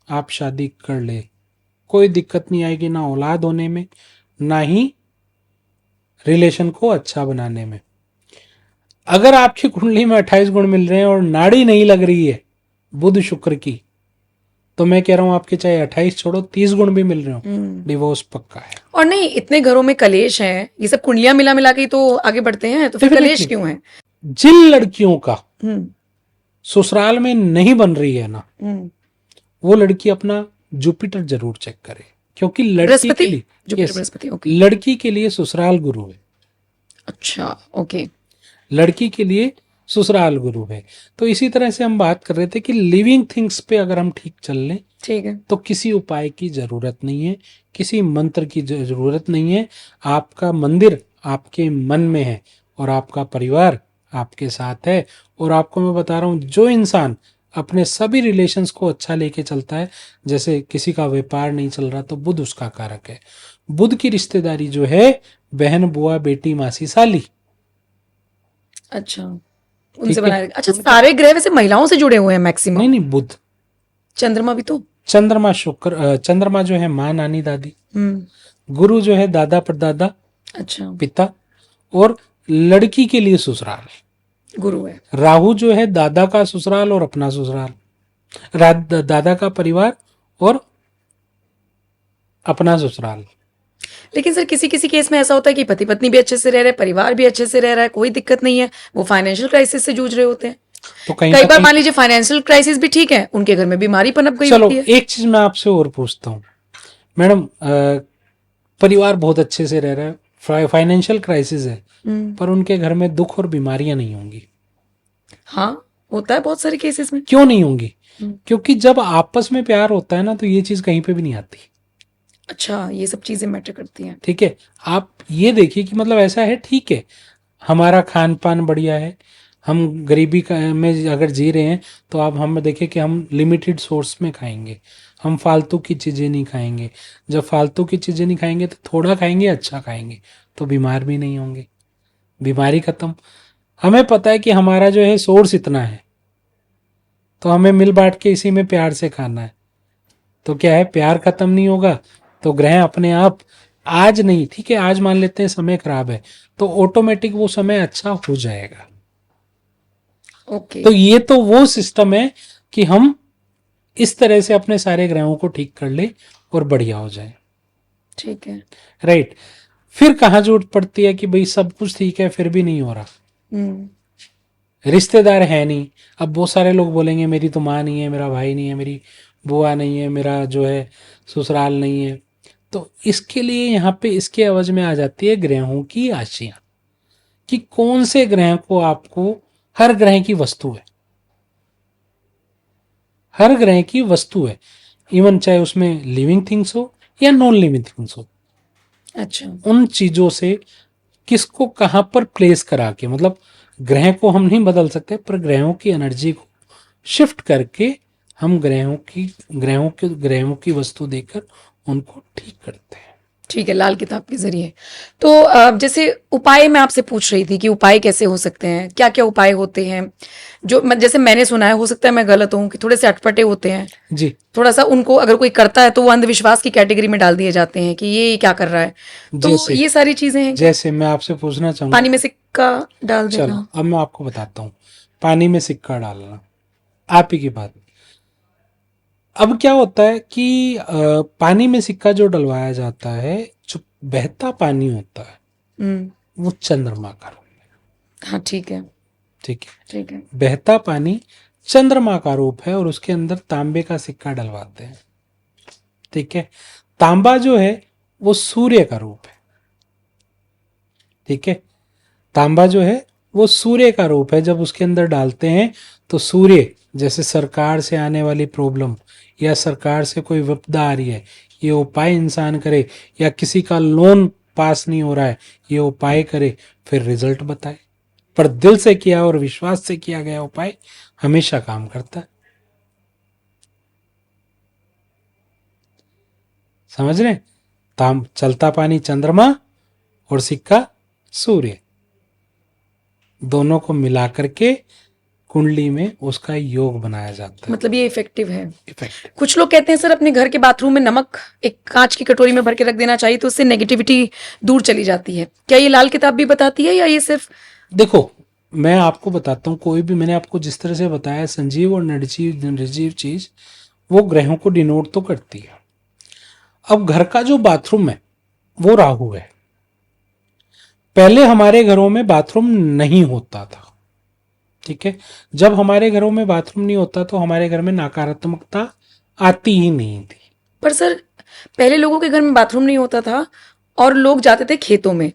आप शादी कर ले, कोई दिक्कत नहीं आएगी, ना औलाद होने में, ना ही रिलेशन को अच्छा बनाने में। अगर आपकी कुंडली में 28 गुण मिल रहे हैं और नाड़ी नहीं लग रही है बुध शुक्र की, तो मैं कह रहा हूं आपके चाहे 28 छोड़ो, 30 गुण भी मिल रहे हो, डिवोर्स पक्का है। और नहीं, इतने घरों में कलेश हैं, ये सब कुंडलियां मिला मिला के ही तो आगे बढ़ते हैं, तो फिर कलेश डेफिनेटली क्यों है? जिन लड़कियों का हम्म ससुराल में नहीं बन रही है ना, हम्म वो लड़की अपना जुपिटर जरूर चेक करे, क्योंकि लड़की के बृहस्पति, लिए, जुपिटर यस, बृहस्पति, ओके। लड़की के लिए ससुराल गुरु है, अच्छा, ओके। लड़की के लिए ससुराल गुरु है। तो इसी तरह से हम बात कर रहे थे कि लिविंग थिंग्स पे अगर हम ठीक चल लें ठीक है। तो किसी उपाय की जरूरत नहीं है, किसी मंत्र की जरूरत नहीं है। आपका मंदिर आपके मन में है और आपका परिवार आपके साथ है। और आपको मैं बता रहा हूं, जो इंसान अपने सभी रिलेशंस को अच्छा लेके चलता है, जैसे किसी का व्यापार नहीं चल रहा तो बुध उसका कारक है। बुध की रिश्तेदारी जो है, बहन, बुआ, बेटी, मासी, साली। अच्छा, ठीक उनसे है, बनाए। अच्छा, सारे ग्रह वैसे महिलाओं से जुड़े हुए हैं मैक्सिमम? नहीं नहीं, बुध, चंद्रमा भी तो। चंद्रमा, शुक्र, चंद्रमा जो है माँ, नानी, दादी, हम्म गुरु जो है दादा, परदादा, अच्छा, पिता, और लड़की के लिए ससुराल, गुरु है। राहु जो है दादा का ससुराल और अपना ससुराल, दादा का परिवार और अपना ससुराल। लेकिन सर, किसी किसी केस में ऐसा होता है कि पति पत्नी भी अच्छे से रह रहे हैं, परिवार भी अच्छे से रह रहा है, कोई दिक्कत नहीं है, वो फाइनेंशियल क्राइसिस से जूझ रहे होते हैं। तो कहीं कई ना बार कहीं, मान लीजिए फाइनेंशियल क्राइसिस भी ठीक है, उनके घर में बीमारी पनप गई चलो होती है। एक चीज मैं आपसे और पूछता हूँ मैडम, परिवार बहुत अच्छे से रह रहा है, फाइनेंशियल क्राइसिस है, पर उनके घर में दुख और बीमारियां नहीं होंगी, हाँ, होता है बहुत सारे केसेस में। क्यों नहीं होंगी? क्योंकि जब आपस में प्यार होता है ना, तो ये चीज कहीं पे भी नहीं आती। अच्छा, ये सब चीजें मैटर करती हैं। ठीक है, आप ये देखिए कि मतलब ऐसा है, ठीक है, हमारा खान पान बढ़िया है, हम में अगर जी रहे हैं, तो आप हम देखें कि हम लिमिटेड सोर्स में खाएंगे, हम फालतू की चीज़ें नहीं खाएंगे। जब फालतू की चीज़ें नहीं खाएंगे तो थोड़ा खाएंगे, अच्छा खाएंगे, तो बीमार भी नहीं होंगे, बीमारी खत्म। हमें पता है कि हमारा जो है सोर्स इतना है, तो हमें मिल बांट के इसी में प्यार से खाना है, तो क्या है, प्यार खत्म नहीं होगा तो ग्रह अपने आप, आज नहीं, ठीक है, आज मान लेते हैं समय खराब है, तो ऑटोमेटिक वो समय अच्छा हो जाएगा। ओके। तो ये तो वो सिस्टम है कि हम इस तरह से अपने सारे ग्रहों को ठीक कर ले और बढ़िया हो जाए। ठीक है। राइट, फिर कहाँ जरूरत पड़ती है कि भाई सब कुछ ठीक है फिर भी नहीं हो रहा, रिश्तेदार है नहीं। अब बहुत सारे लोग बोलेंगे मेरी तो माँ नहीं है, मेरा भाई नहीं है, मेरी बुआ नहीं है, मेरा जो है ससुराल नहीं है। तो इसके लिए यहाँ पे इसके एवज में आ जाती है ग्रहों की राशियां, कि कौन से ग्रह को आपको, हर ग्रह की वस्तु है, हर ग्रह की वस्तु है, इवन चाहे उसमें लिविंग थिंग्स हो या नॉन लिविंग थिंग्स हो। अच्छा, उन चीजों से किसको कहां पर प्लेस करा के, मतलब ग्रह को हम नहीं बदल सकते, पर ग्रहों की एनर्जी को शिफ्ट करके हम ग्रहों की वस्तु देकर उनको ठीक करते हैं। ठीक है, लाल किताब के जरिए। तो जैसे उपाय मैं आपसे पूछ रही थी कि उपाय कैसे हो सकते हैं, क्या क्या उपाय होते हैं जो जैसे मैंने सुना है, हो सकता है मैं गलत हूँ, कि थोड़े से अटपटे होते हैं, जी, थोड़ा सा उनको अगर कोई करता है तो वो अंधविश्वास की कैटेगरी में डाल दिए जाते हैं कि ये क्या कर रहा है। तो जैसे ये सारी चीजें हैं क्या? जैसे मैं आपसे पूछना चाहूंगा, पानी में सिक्का डाल चलो देना। अब मैं आपको बताता हूँ, पानी में सिक्का डालना, आप ही की बात। अब क्या होता है कि पानी में सिक्का जो डलवाया जाता है, जो बहता पानी होता है, वो चंद्रमा का रूप है। हाँ, ठीक है। ठीक है, ठीक है। बहता पानी चंद्रमा का रूप है और उसके अंदर तांबे का सिक्का डलवाते हैं। ठीक है, तांबा जो है वो सूर्य का रूप है। ठीक है, तांबा जो है वो सूर्य का रूप है। जब उसके अंदर डालते हैं तो सूर्य, जैसे सरकार से आने वाली प्रॉब्लम या सरकार से कोई विपदा आ रही है, ये उपाय इंसान करे, या किसी का लोन पास नहीं हो रहा है, ये उपाय करे, फिर रिजल्ट बताए। पर दिल से किया और विश्वास से किया गया उपाय हमेशा काम करता है। समझ रहे? ताम चलता पानी चंद्रमा और सिक्का सूर्य, दोनों को मिलाकर के कुंडली में उसका योग बनाया जाता है। मतलब ये इफेक्टिव है। इफेक्ट कुछ लोग कहते हैं सर अपने घर के बाथरूम में नमक एक कांच की कटोरी में भर के रख देना चाहिए तो उससे नेगेटिविटी दूर चली जाती है। क्या ये लाल किताब भी बताती है या ये सिर्फ? देखो, मैं आपको बताता हूँ, कोई भी, मैंने आपको जिस तरह से बताया संजीव और निर्जीव चीज, वो ग्रहों को डिनोट तो करती है। अब घर का जो बाथरूम है वो राहु है। पहले हमारे घरों में बाथरूम नहीं होता था, ठीक है। जब हमारे घरों में बाथरूम नहीं होता तो हमारे घर में नकारात्मकता आती ही नहीं थी। पर सर पहले लोगों के घर में बाथरूम नहीं होता था और लोग जाते थे खेतों में।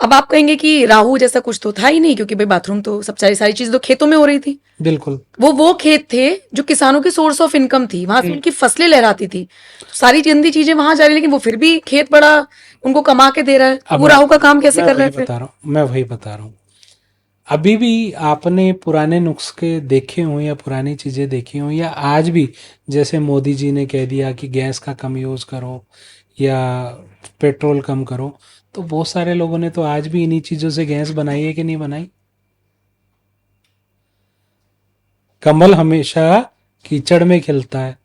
अब आप कहेंगे कि राहु जैसा कुछ तो था ही नहीं क्योंकि भाई बाथरूम तो सब सारी चीज तो खेतों में हो रही थी। बिल्कुल। वो खेत थे जो किसानों की सोर्स ऑफ इनकम थी, वहां से उनकी फसलें लहराती थी, तो सारी गंदी चीजें वहां जा रही, लेकिन वो फिर भी खेत बड़ा उनको कमा के दे रहा है। अब वो राहु का काम कैसे कर रहा है फिर? मैं वही बता रहा हूँ। अभी भी आपने पुराने नुस्खे देखे हों या पुरानी चीजें देखी हों, या आज भी जैसे मोदी जी ने कह दिया कि गैस का कम यूज करो या पेट्रोल कम करो, तो बहुत सारे लोगों ने तो आज भी इन्हीं चीजों से गैस बनाई है कि नहीं बनाई। कमल हमेशा कीचड़ में खिलता है,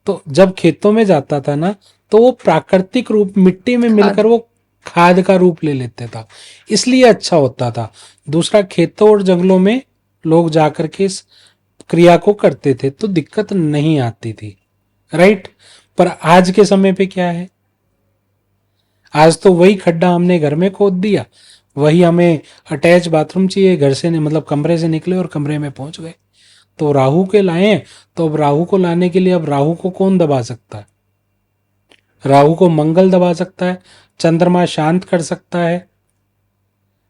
तो जब खेतों में जाता था ना तो वो प्राकृतिक रूप मिट्टी में मिलकर वो खाद का रूप ले लेते था, इसलिए अच्छा होता था। दूसरा, खेतों और जंगलों में लोग जाकर के इस क्रिया को करते थे तो दिक्कत नहीं आती थी, राइट। पर आज के समय पे क्या है, आज तो वही खड्डा हमने घर में खोद दिया, वही हमें अटैच बाथरूम चाहिए, घर से मतलब कमरे से निकले और कमरे में पहुंच गए। तो राहु के लाए हैं, तो अब राहु को लाने के लिए अब राहु को कौन दबा सकता है? राहु को मंगल दबा सकता है, चंद्रमा शांत कर सकता है।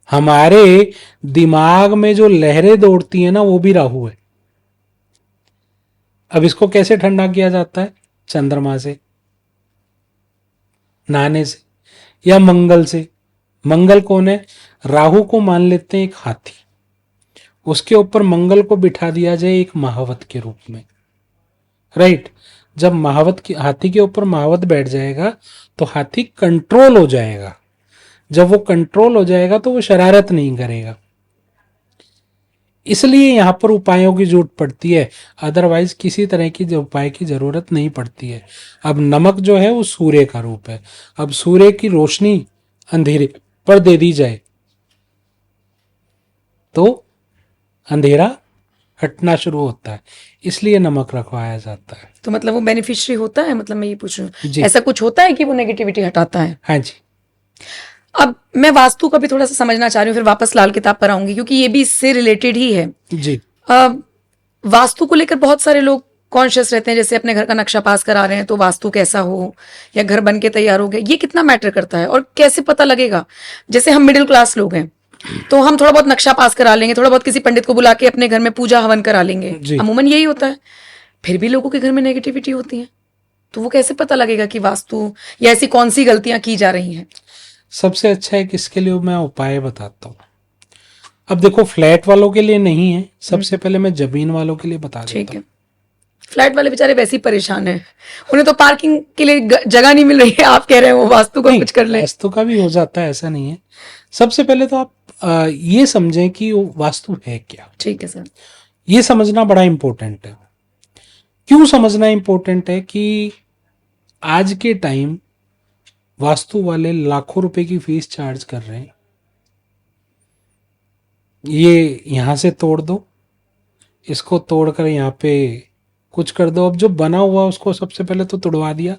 हमारे दिमाग में जो लहरें दौड़ती है ना, वो भी राहु है। अब इसको कैसे ठंडा किया जाता है? चंद्रमा से, नहाने से, या मंगल से। मंगल कौन है? राहु को मान लेते हैं एक हाथी, उसके ऊपर मंगल को बिठा दिया जाए एक महावत के रूप में, राइट। जब महावत की हाथी के ऊपर महावत बैठ जाएगा तो हाथी कंट्रोल हो जाएगा। जब वो कंट्रोल हो जाएगा तो वो शरारत नहीं करेगा। इसलिए यहां पर उपायों की जरूरत पड़ती है, अदरवाइज किसी तरह की उपाय की जरूरत नहीं पड़ती है। अब नमक जो है वो सूर्य का रूप है, अब सूर्य की रोशनी अंधेरे पर दे दी जाए तो अंधेरा हटना शुरू होता है, इसलिए नमक रखवाया जाता है। तो मतलब वो बेनिफिशियरी होता है, मतलब मैं ये पूछ रही जी। हूँ ऐसा कुछ होता है कि वो नेगेटिविटी हटाता है? हाँ जी। अब मैं वास्तु का भी थोड़ा सा समझना चाह रही हूँ, फिर वापस लाल किताब पर आऊंगी क्योंकि ये भी इससे रिलेटेड ही है। जी। वास्तु को लेकर बहुत सारे लोग कॉन्शियस रहते हैं, जैसे अपने घर का नक्शा पास करा रहे हैं तो वास्तु कैसा हो, या घर बन के तैयार हो गया, ये कितना मैटर करता है और कैसे पता लगेगा? जैसे हम मिडिल क्लास लोग हैं तो हम थोड़ा बहुत नक्शा पास करा लेंगे, थोड़ा बहुत किसी पंडित को बुला के अपने घर में पूजा हवन करा लेंगे, जी। अमूमन यही होता है। फिर भी लोगों के घर में नेगेटिविटी होती है, तो वो कैसे पता लगेगा कि वास्तु या ऐसी कौन सी गलतियां की जा रही हैं? सबसे अच्छा है कि इसके लिए मैं उपाय बताता हूँ। अब देखो, फ्लैट वालों के लिए नहीं है, सबसे पहले मैं जमीन वालों के लिए बता देता ठीक हूँ। है। फ्लैट वाले बेचारे वैसे ही परेशान हैं, उन्हें तो पार्किंग के लिए जगह नहीं मिल रही है, आप कह रहे हैं वो वास्तु का नहीं, कुछ कर ले। वास्तु का भी हो जाता है, ऐसा नहीं है। सबसे पहले तो आप ये समझें कि वो वास्तु है क्या। ठीक है सर। ये समझना बड़ा इंपॉर्टेंट है। क्यों समझना इंपॉर्टेंट है? कि आज के टाइम वास्तु वाले लाखों रुपए की फीस चार्ज कर रहे हैं। ये यहां से तोड़ दो, इसको तोड़कर यहाँ पे कुछ कर दो। अब जो बना हुआ उसको सबसे पहले तो तोड़वा दिया,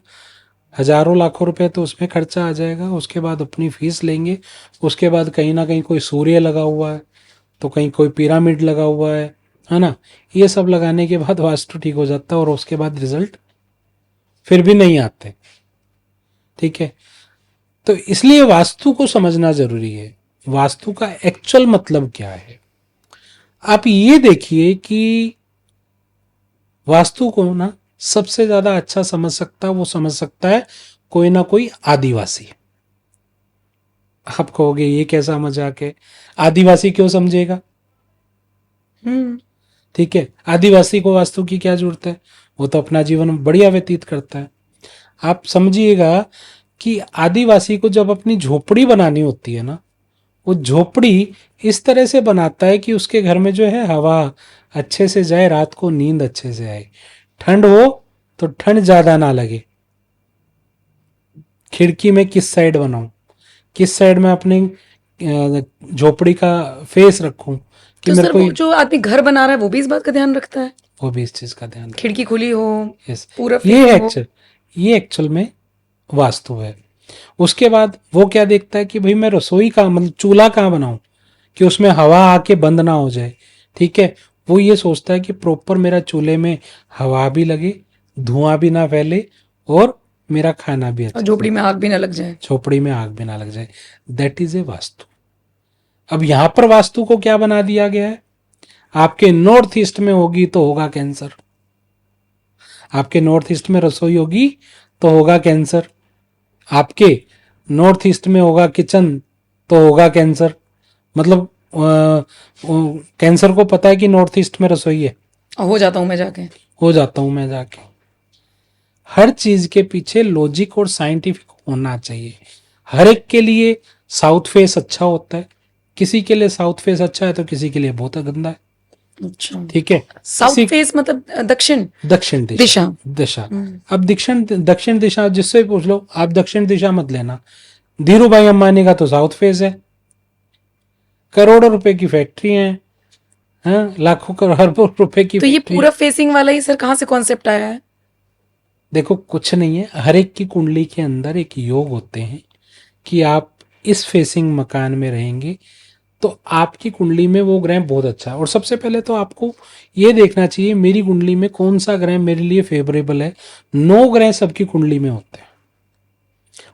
हजारों लाखों रुपए तो उसमें खर्चा आ जाएगा। उसके बाद अपनी फीस लेंगे, उसके बाद कहीं ना कहीं कोई सूर्य लगा हुआ है तो कहीं कोई पिरामिड लगा हुआ है ना। ये सब लगाने के बाद वास्तु ठीक हो जाता है और उसके बाद रिजल्ट फिर भी नहीं आते, ठीक है। तो इसलिए वास्तु को समझना जरूरी है। वास्तु का एक्चुअल मतलब क्या है? आप ये देखिए कि वास्तु को ना सबसे ज्यादा अच्छा समझ सकता है, वो समझ सकता है कोई ना कोई आदिवासी। आप कहोगे ये कैसा मजाक है, आदिवासी क्यों समझेगा? हम्म। ठीक है, आदिवासी को वास्तु की क्या जरूरत है, वो तो अपना जीवन बढ़िया व्यतीत करता है। आप समझिएगा कि आदिवासी को जब अपनी झोपड़ी बनानी होती है ना, वो झोपड़ी इस तरह से बनाता है कि उसके घर में जो है हवा अच्छे से जाए, रात को नींद अच्छे से आए, ठंड हो तो ठंड ज्यादा ना लगे, खिड़की में किस साइड बनाऊं, किस साइड में अपनी झोपड़ी का फेस रखूं कि तो मेरे सर को। वो जो आदमी घर बना रहा है वो भी इस बात का ध्यान रखता है, वो भी इस चीज का ध्यान रखें। खिड़की खुली हो, यस, पूरा ये फेस हो। एक्चुअल ये एक्चुअल में वास्तु है। उसके बाद वो क्या देखता है कि भाई मैं रसोई का मतलब चूल्हा कहाँ बनाऊं कि उसमें हवा आके बंद ना हो जाए। ठीक है, वो ये सोचता है कि प्रॉपर मेरा चूल्हे में हवा भी लगे, धुआं भी ना फैले, और मेरा खाना भी और अच्छे से, झोपड़ी में आग भी ना लग जाए। झोपड़ी में आग भी ना लग जाए। That is a vastu. अब यहां पर वास्तु को क्या बना दिया गया है, आपके नॉर्थ ईस्ट में होगी तो होगा कैंसर, आपके नॉर्थ ईस्ट में रसोई होगी तो होगा कैंसर, आपके नॉर्थ ईस्ट में होगा किचन तो होगा कैंसर। मतलब कैंसर को पता है कि नॉर्थ ईस्ट में रसोई है, और हो जाता हूँ मैं जाके। हो जाता हूं मैं जाके। हर चीज के पीछे लॉजिक और साइंटिफिक होना चाहिए। हर एक के लिए साउथ फेस अच्छा होता है, किसी के लिए साउथ फेस अच्छा है तो किसी के लिए बहुत गंदा है। अच्छा, ठीक है, साउथ किसी फेस मतलब दक्षिण दक्षिण दिशा, दिशा। दिशा। हम्म। अब दक्षिण दक्षिण दिशा जिससे पूछ लो, आप दक्षिण दिशा मत लेना। धीरू भाई अंबानी का तो साउथ फेस है, करोड़ों रुपए की फैक्ट्री है, हाँ, लाखों करोड़ों रुपए की तो ये फैक्ट्री। पूरा फेसिंग वाला ही सर कहाँ से कॉन्सेप्ट आया है? देखो कुछ नहीं है, हर एक की कुंडली के अंदर एक योग होते हैं कि आप इस फेसिंग मकान में रहेंगे तो आपकी कुंडली में वो ग्रह बहुत अच्छा है। और सबसे पहले तो आपको ये देखना चाहिए मेरी कुंडली में कौन सा ग्रह मेरे लिए फेवरेबल है। 9 ग्रह सबकी कुंडली में होते हैं,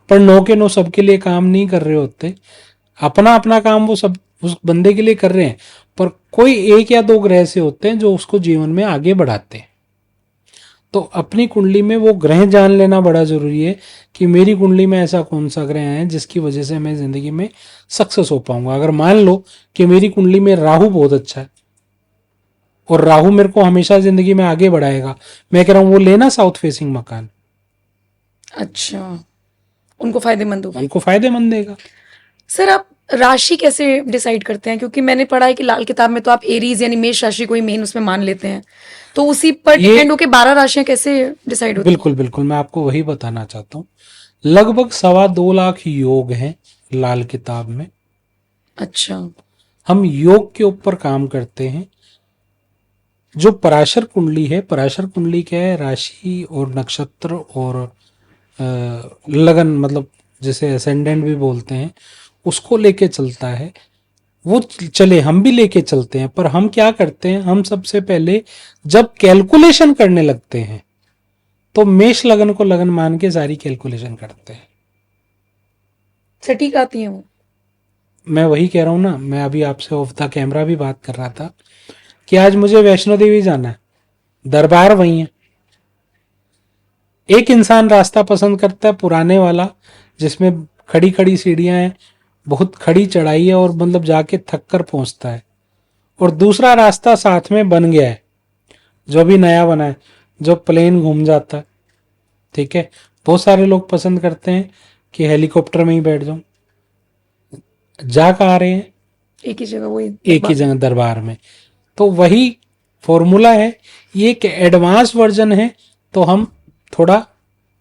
पर 9 के 9 सबके लिए काम नहीं कर रहे होते। अपना अपना काम वो सब उस बंदे के लिए कर रहे हैं, पर कोई एक या दो ग्रह से होते हैं जो उसको जीवन में आगे बढ़ाते हैं। तो अपनी कुंडली में वो ग्रह जान लेना बड़ा जरूरी है कि मेरी कुंडली में ऐसा कौन सा ग्रह है जिसकी वजह से मैं जिंदगी में सक्सेस हो पाऊंगा। अगर मान लो कि मेरी कुंडली में राहु बहुत अच्छा है और राहु मेरे को हमेशा जिंदगी में आगे बढ़ाएगा, मैं कह रहा हूं वो लेना साउथ फेसिंग मकान, अच्छा, उनको फायदेमंद होगा। उनको फायदेमंद देगा। सर आप राशि कैसे डिसाइड करते हैं? क्योंकि मैंने पढ़ा है कि लाल किताब में तो आप एरीज यानी मेष राशि को ही मेन उसमें मान लेते हैं, तो उसी पर ये डिपेंड होके 12 राशियां कैसे डिसाइड होती बिल्कुल बिल्कुल मैं आपको वही बताना चाहता हूँ। लगभग 2.25 लाख योग हैं लाल किताब में। हैं? अच्छा। हम योग के ऊपर काम करते हैं। जो पराशर कुंडली है, पराशर कुंडली क्या है, राशि और नक्षत्र और लगन, मतलब जैसे असेंडेंट भी बोलते हैं, उसको लेके चलता है। वो चले, हम भी लेके चलते हैं, पर हम क्या करते हैं, हम सबसे पहले जब कैलकुलेशन करने लगते हैं तो मेष लगन को लगन मान के सारी कैलकुलेशन करते हैं। सटीक आती है वो? मैं वही कह रहा हूं ना, मैं अभी आपसे ऑफ द कैमरा भी बात कर रहा था कि आज मुझे वैष्णो देवी जाना है, दरबार वही है। एक इंसान रास्ता पसंद करता है पुराने वाला जिसमें खड़ी खड़ी सीढ़ियां हैं, बहुत खड़ी चढ़ाई है और मतलब जाके थक कर पहुंचता है, और दूसरा रास्ता साथ में बन गया है जो अभी नया बना है, जो प्लेन घूम जाता है। ठीक है, बहुत सारे लोग पसंद करते हैं कि हेलीकॉप्टर में ही बैठ जाऊं। जा कहाँ रहे हैं, एक ही जगह वही एक ही जगह, दरबार में। तो वही फॉर्मूला है, ये एक एडवांस वर्जन है। तो हम थोड़ा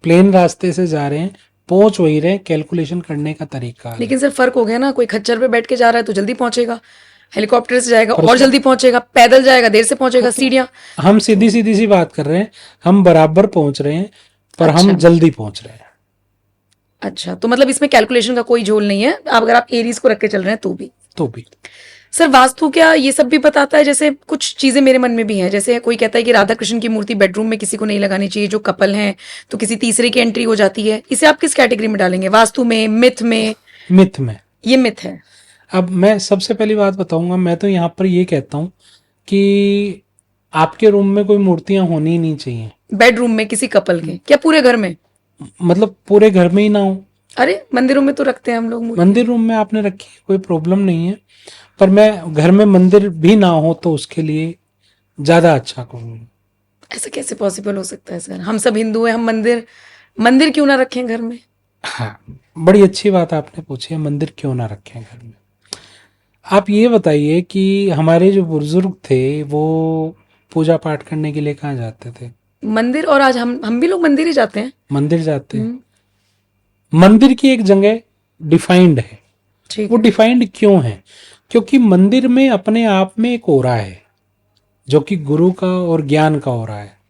प्लेन रास्ते से जा रहे हैं, पहुंच वही रहे, कैलकुलेशन करने का तरीका अलग। लेकिन सर फर्क हो गया ना, कोई खच्चर पे बैठ के जा रहा है तो जल्दी पहुंचेगा, हेलीकॉप्टर से जाएगा पर और उसमें जल्दी पहुंचेगा, पैदल जाएगा देर से पहुंचेगा, सीढ़ियां। हम सीधी सीधी सी बात कर रहे हैं, हम बराबर पहुंच रहे हैं पर हम अच्छा। जल्दी पहुंच रहे हैं। अच्छा, तो मतलब इसमें कैलकुलेशन का कोई झोल नहीं है, आप अगर आप एरीज को रख के चल रहे हैं तो भी। तो भी सर वास्तु क्या ये सब भी बताता है? जैसे कुछ चीजें मेरे मन में भी हैं, जैसे कोई कहता है कि राधा कृष्ण की मूर्ति बेडरूम में किसी को नहीं लगानी चाहिए, जो कपल हैं तो किसी तीसरे की एंट्री हो जाती है। इसे आप किस कैटेगरी में डालेंगे, वास्तु में, मिथ में? मिथ में। ये मिथ है। अब मैं सबसे पहली बात बताऊंगा, मैं तो यहाँ पर ये कहता हूँ कि आपके रूम में कोई मूर्तियां होनी ही नहीं चाहिए। बेडरूम में किसी कपल के, क्या पूरे घर में? मतलब पूरे घर में ही ना हो, अरे मंदिरों में तो रखते हैं हम लोग मूर्ति। मंदिर रूम में आपने रखी है, कोई प्रॉब्लम नहीं है, पर मैं घर में मंदिर भी ना हो तो उसके लिए ज्यादा अच्छा कहूँगा। ऐसा कैसे पॉसिबल हो सकता है सर? हम सब हिंदू हैं, हम मंदिर मंदिर क्यों ना रखें घर में? हाँ, बड़ी अच्छी बात आपने पूछी है, मंदिर क्यों ना रखें घर में। आप ये बताइए कि हमारे जो बुजुर्ग थे वो पूजा पाठ करने के लिए कहाँ जाते थे? मंदिर। और आज हम भी लोग मंदिर ही जाते हैं। मंदिर जाते हैं। हम्म, मंदिर की एक जगह डिफाइंड है। ठीक वो है। डिफाइंड क्यों है? क्योंकि मंदिर में अपने आप में एक ओरा है जो कि गुरु का और ज्ञान का ओरा है।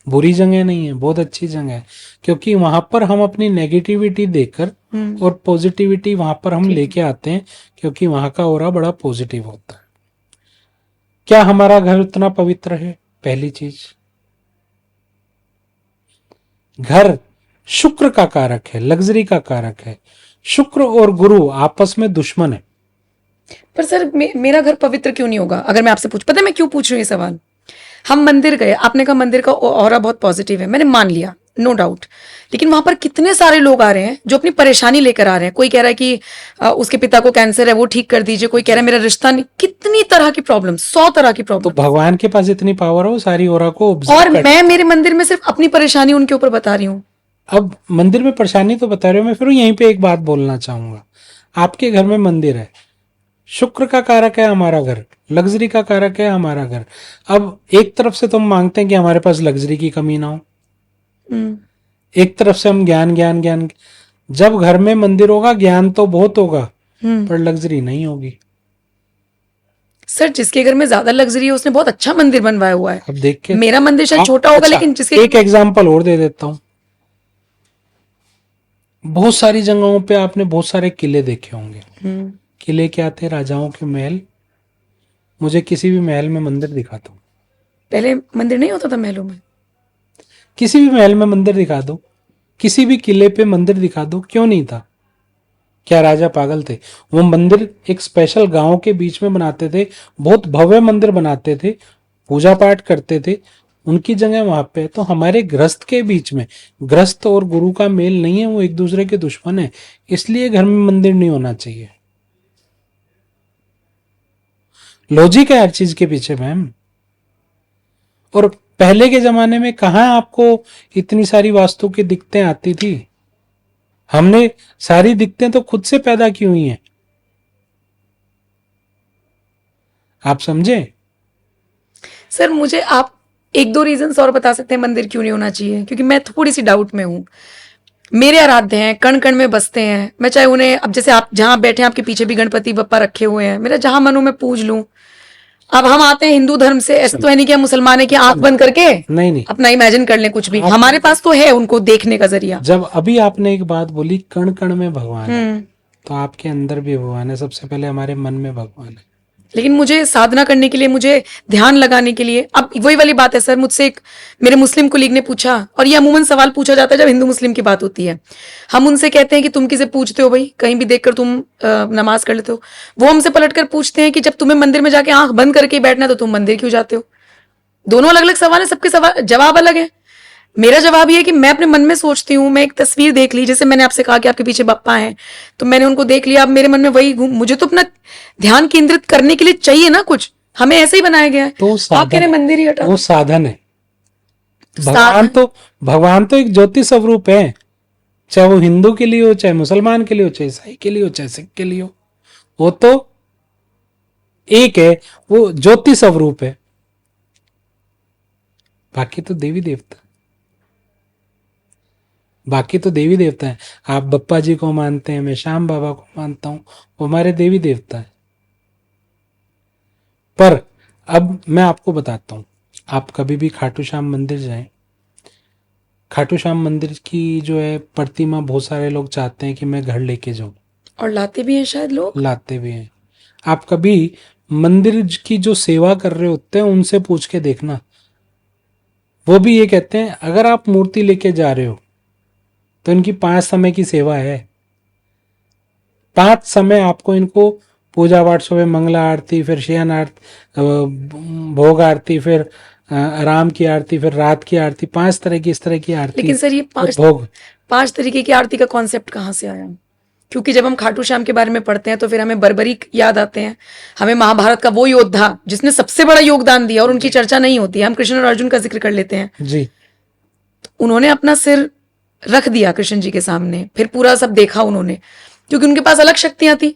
बुरी जगह नहीं है, बहुत अच्छी जगह है, क्योंकि वहां पर हम अपनी नेगेटिविटी देकर हम्म, और पॉजिटिविटी वहां पर हम ठीक है। लेके आते हैं, क्योंकि वहां का ओरा बड़ा पॉजिटिव होता है। क्या हमारा घर उतना पवित्र है? पहली चीज, घर शुक्र का कारक है, लग्जरी का कारक है। शुक्र और गुरु आपस में दुश्मन है। पर सर मेरा घर पवित्र क्यों नहीं होगा? अगर मैं आपसे पता है मैं क्यों पूछ रही हूँ ये सवाल? हम मंदिर गए, आपने कहा मंदिर का ऑरा बहुत पॉजिटिव है, मैंने मान लिया, नो डाउट। लेकिन वहां पर कितने सारे लोग आ रहे हैं जो अपनी परेशानी लेकर आ रहे हैं। कोई कह रहा है कि उसके पिता को कैंसर है, वो ठीक कर दीजिए। कोई कह रहा है मेरा रिश्ता नहीं, कितनी तरह की प्रॉब्लम, 100 तरह की तो प्रॉब्लम। भगवान के पास इतनी पावर हो, सारी ओरा को और ऑब्जर्व कर। मैं मेरे मंदिर में सिर्फ अपनी परेशानी उनके ऊपर बता रही हूँ। अब मंदिर में परेशानी तो बता रहे हो, मैं फिर यहीं पे एक बात बोलना चाहूंगा। आपके घर में मंदिर है, शुक्र का कारक है हमारा घर, लग्जरी का कारक है हमारा घर। अब एक तरफ से तुम मांगते हैं कि हमारे पास लग्जरी की कमी ना हो, हम्म, एक तरफ से हम ज्ञान ज्ञान ज्ञान। जब घर में मंदिर होगा ज्ञान तो बहुत होगा, हम्म। पर लग्जरी नहीं होगी। सर जिसके घर में ज्यादा लग्जरी है उसने बहुत अच्छा मंदिर बनवाया हुआ है। अब देख के मेरा मंदिर शायद आप, छोटा होगा, अच्छा, लेकिन जिसके एक एग्जाम्पल और दे देता हूं। बहुत सारी जगहों पे आपने बहुत सारे किले देखे होंगे। हम्म, किले क्या थे? राजाओं के महल। मुझे किसी भी महल में मंदिर दिखा दो, पहले मंदिर नहीं होता था महलों में? किसी भी महल में मंदिर दिखा दो, किसी भी किले पे मंदिर दिखा दो, क्यों नहीं था? क्या राजा पागल थे? वो मंदिर एक स्पेशल गांव के बीच में बनाते थे, बहुत भव्य मंदिर बनाते थे, पूजा पाठ करते थे। उनकी जगह वहां पे है। तो हमारे गृहस्थ के बीच में, गृहस्थ और गुरु का मेल नहीं है, वो एक दूसरे के दुश्मन है। इसलिए घर में मंदिर नहीं होना चाहिए। लॉजिक है हर चीज के पीछे मैम। और पहले के जमाने में कहाँ आपको इतनी सारी वास्तु की दिक्कतें आती थी? हमने सारी दिक्कतें तो खुद से पैदा की हुई हैं। आप समझे? सर मुझे आप एक दो रीजंस और बता सकते हैं मंदिर क्यों नहीं होना चाहिए? क्योंकि मैं थोड़ी सी डाउट में हूँ। मेरे आराध्य हैं, कण कण में बसते हैं। मैं चाहे उन्हें, अब जैसे आप जहां बैठे हैं आपके पीछे भी गणपति बप्पा रखे हुए हैं, मेरा जहां मन हो मैं पूज लूं। अब हम आते हैं हिंदू धर्म से, ऐसा तो है नहीं कि हम मुसलमान है कि आंख बंद करके नहीं नहीं, अपना इमेजिन कर लें कुछ भी। आप हमारे पास तो है उनको देखने का जरिया। जब अभी आपने एक बात बोली कण कण में भगवान है, हम्म। तो आपके अंदर भी भगवान है। सबसे पहले हमारे मन में भगवान है। लेकिन मुझे साधना करने के लिए, मुझे ध्यान लगाने के लिए, अब वही वाली बात है सर। मुझसे एक मेरे मुस्लिम कुलीग ने पूछा, और ये अमूमन सवाल पूछा जाता है जब हिंदू मुस्लिम की बात होती है। हम उनसे कहते हैं कि तुम किसे पूछते हो भाई? कहीं भी देखकर तुम नमाज कर लेते हो। वो हमसे पलट कर पूछते हैं कि जब तुम्हें मंदिर में जाके आंख बंद करके बैठना है तो तुम मंदिर क्यों जाते हो? दोनों अलग अलग सवाल है, सबके सवाल जवाब अलग है। मेरा जवाब ये है कि मैं अपने मन में सोचती हूँ, मैं एक तस्वीर देख ली, जैसे मैंने आपसे कहा कि आपके पीछे बप्पा हैं, तो मैंने उनको देख लिया। अब मेरे मन में वही मुझे तो अपना ध्यान केंद्रित करने के लिए चाहिए ना कुछ। हमें ऐसे ही बनाया गया है। तो तो आप कह रहे हैं मंदिर ही हटा वो दो। साधन है। भगवान साधन। तो भगवान तो एक ज्योति स्वरूप है। चाहे वो हिंदू के लिए हो, चाहे मुसलमान के लिए हो, चाहे ईसाई के लिए हो, चाहे सिख के लिए हो, वो तो एक है। वो ज्योति स्वरूप है। बाकी तो देवी देवता, बाकी तो देवी देवता है। आप बप्पा जी को मानते हैं, मैं श्याम बाबा को मानता हूं, वो हमारे देवी देवता है। पर अब मैं आपको बताता हूं, आप कभी भी खाटू श्याम मंदिर जाएं, खाटू श्याम मंदिर की जो है प्रतिमा बहुत सारे लोग चाहते हैं कि मैं घर लेके जाऊं, और लाते भी हैं शायद लोग। लाते भी हैं। आप कभी मंदिर की जो सेवा कर रहे होते हैं उनसे पूछ के देखना, वो भी ये कहते हैं अगर आप मूर्ति लेके जा रहे हो तो इनकी 5 समय की सेवा है। 5 समय आपको इनको पूजा पाठ, सुबह मंगला आरती, फिर शयन आरती, भोग आरती, फिर आराम की आरती, फिर रात की आरती, 5 तरह की इस तरह की आरती लेकिन सर ये और भोग। 5 तरीके की आरती का कॉन्सेप्ट कहाँ से आया? क्योंकि जब हम खाटू श्याम के बारे में पढ़ते हैं तो फिर हमें बर्बरीक याद आते हैं, हमें महाभारत का वो योद्धा जिसने सबसे बड़ा योगदान दिया और उनकी चर्चा नहीं होती है, हम कृष्ण और अर्जुन का जिक्र कर लेते हैं। जी, उन्होंने अपना सिर रख दिया कृष्ण जी के सामने, फिर पूरा सब देखा उन्होंने, क्योंकि उनके पास अलग शक्तियां थी।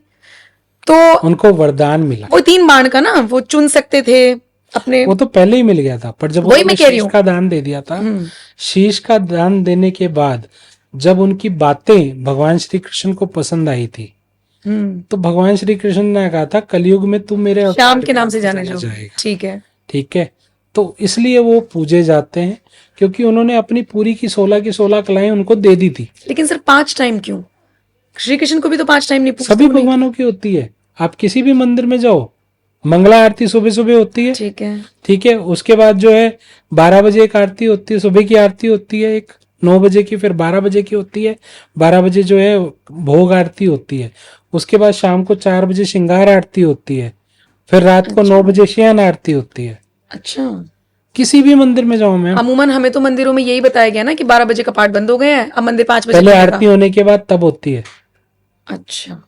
तो उनको वरदान मिला। वो 3 बाण का ना, वो चुन सकते थे अपने। वो तो पहले ही मिल गया था, पर जब वही उन्होंने मैं कह रही शीश हूँ। का दान दे दिया था, शीश का दान देने के बाद जब उनकी बातें भगवान श्री कृष्ण को पसंद आई थी, तो भगवान श्री कृष्ण ने कहा था कलयुग में तू मेरे श्याम अवतार के नाम से जाने जाना जो। जाएगा। ठीक है। ठीक है, तो इसलिए वो पूजे जाते हैं, क्योंकि उन्होंने अपनी पूरी की 16 कलाएं उनको दे दी थी। लेकिन सर 5 टाइम क्यों? श्री कृष्ण को भी तो 5 टाइम नहीं पूछते सभी उन्हें? भगवानों की होती है, आप किसी भी मंदिर में जाओ, मंगला आरती सुबह सुबह होती है। ठीक है। ठीक है, उसके बाद जो है 12 बजे एक आरती होती है, सुबह की आरती होती है एक, 9 बजे की, फिर 12 बजे की होती है, 12 बजे जो है भोग आरती होती है, उसके बाद शाम को 4 बजे श्रृंगार आरती होती है, फिर रात को 9 बजे शयन आरती होती है। अच्छा, किसी भी मंदिर में जाओ मैम, अमूमन हमें तो मंदिरों में यही बताया गया ना कि 12 बजे का पाठ बंद हो गया है, अब मंदिर 5 बजे पहले खुलेगा। आरती होने के बाद तब होती है। अच्छा,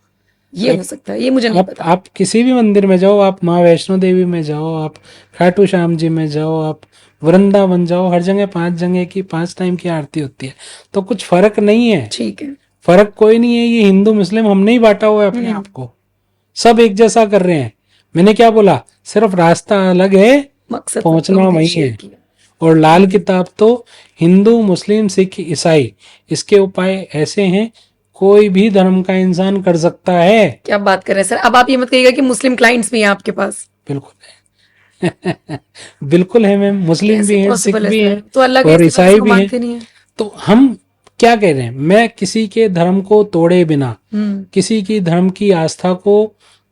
ये हो सकता है, ये मुझे नहीं पता। आप किसी भी मंदिर में जाओ, आप माँ वैष्णो देवी में जाओ, आप खाटू श्याम जी में जाओ, आप वृंदावन जाओ, हर जगह 5 जगह की 5 टाइम की आरती होती है। तो कुछ फर्क नहीं है, ठीक है। फर्क कोई नहीं है। ये हिंदू मुस्लिम हमने ही बांटा हुआ है अपने आप को, सब एक जैसा कर रहे हैं। मैंने क्या बोला, सिर्फ रास्ता अलग है, मकसद पहुंचना वही है। और लाल किताब तो हिंदू मुस्लिम सिख ईसाई, इसके उपाय ऐसे हैं, कोई भी धर्म का इंसान कर सकता है। क्या बात कर रहे हैं सर? अब आप ये मत कहिएगा कि मुस्लिम क्लाइंट्स भी हैं आपके पास। बिल्कुल है बिल्कुल है मैम, मुस्लिम भी कैसे हैं, सिख पॉसिबल है भी सर? हैं तो अल्लाह के और इस्तीफा ईसाई किसको भी हैं। मानते नहीं है? तो हम क्या कह रहे हैं, मैं किसी के धर्म को तोड़े बिना, किसी की धर्म की आस्था को